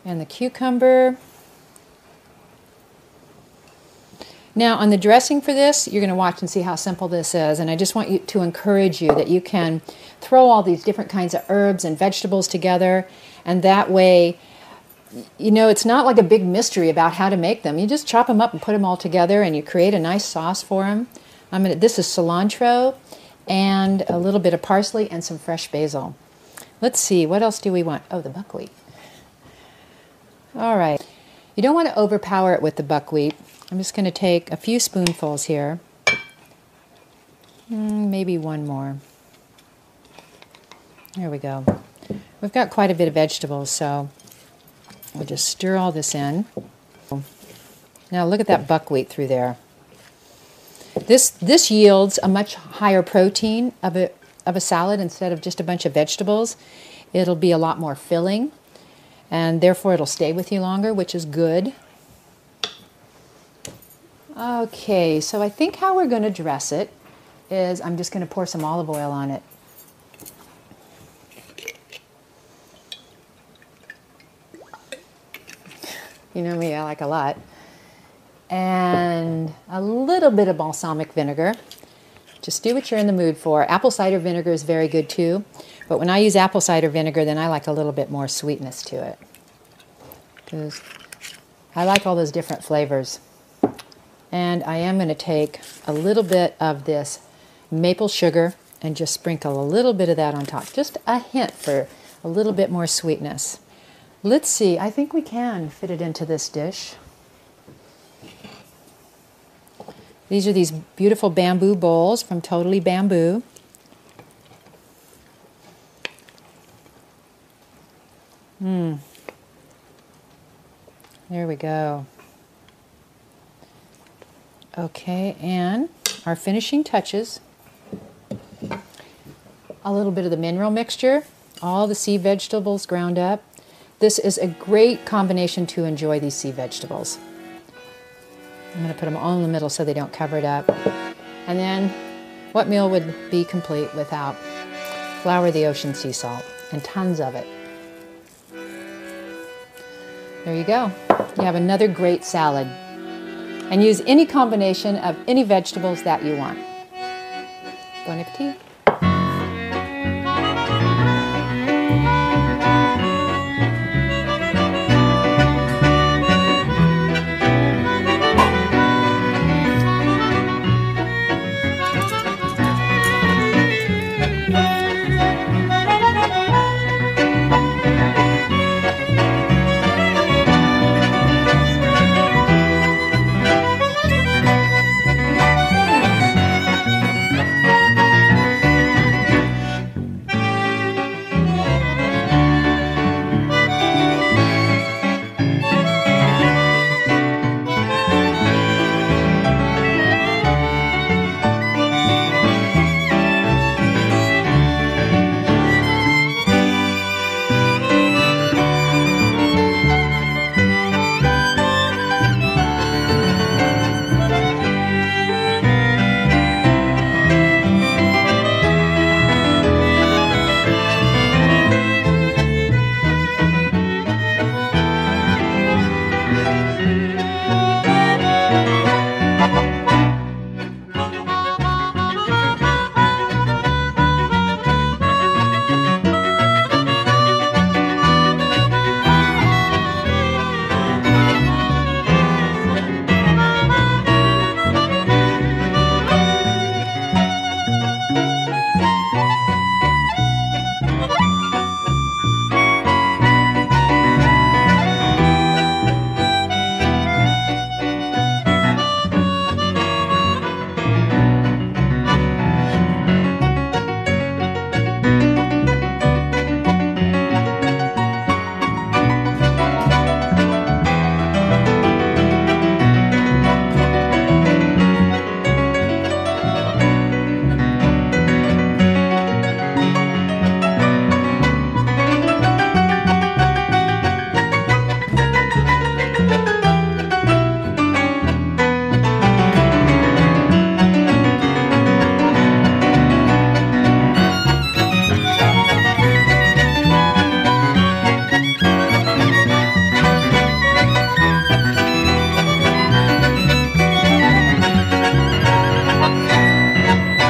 And the cucumber. Now on the dressing for this, you're going to watch and see how simple this is, and I just want you to encourage you that you can throw all these different kinds of herbs and vegetables together, and that way, you know, it's not like a big mystery about how to make them. You just chop them up and put them all together, and you create a nice sauce for them. This is cilantro and a little bit of parsley and some fresh basil. Let's see, what else do we want? Oh, the buckwheat. All right, you don't want to overpower it with the buckwheat. I'm just going to take a few spoonfuls here, maybe one more. There we go. We've got quite a bit of vegetables, so we'll just stir all this in. Now look at that buckwheat through there. This yields a much higher protein of a salad instead of just a bunch of vegetables. It'll be a lot more filling, and therefore it'll stay with you longer, which is good. Okay, so I think how we're going to dress it is I'm just going to pour some olive oil on it. You know me, I like a lot. And a little bit of balsamic vinegar. Just do what you're in the mood for. Apple cider vinegar is very good too, but when I use apple cider vinegar, then I like a little bit more sweetness to it, because I like all those different flavors. And I am going to take a little bit of this maple sugar and just sprinkle a little bit of that on top. Just a hint for a little bit more sweetness. Let's see, I think we can fit it into this dish. These are these beautiful bamboo bowls from Totally Bamboo. There we go. Okay, and our finishing touches. A little bit of the mineral mixture, all the sea vegetables ground up. This is a great combination to enjoy these sea vegetables. I'm going to put them all in the middle so they don't cover it up. And then, what meal would be complete without flour of the ocean sea salt, and tons of it. There you go. You have another great salad. And use any combination of any vegetables that you want. Bon appetit.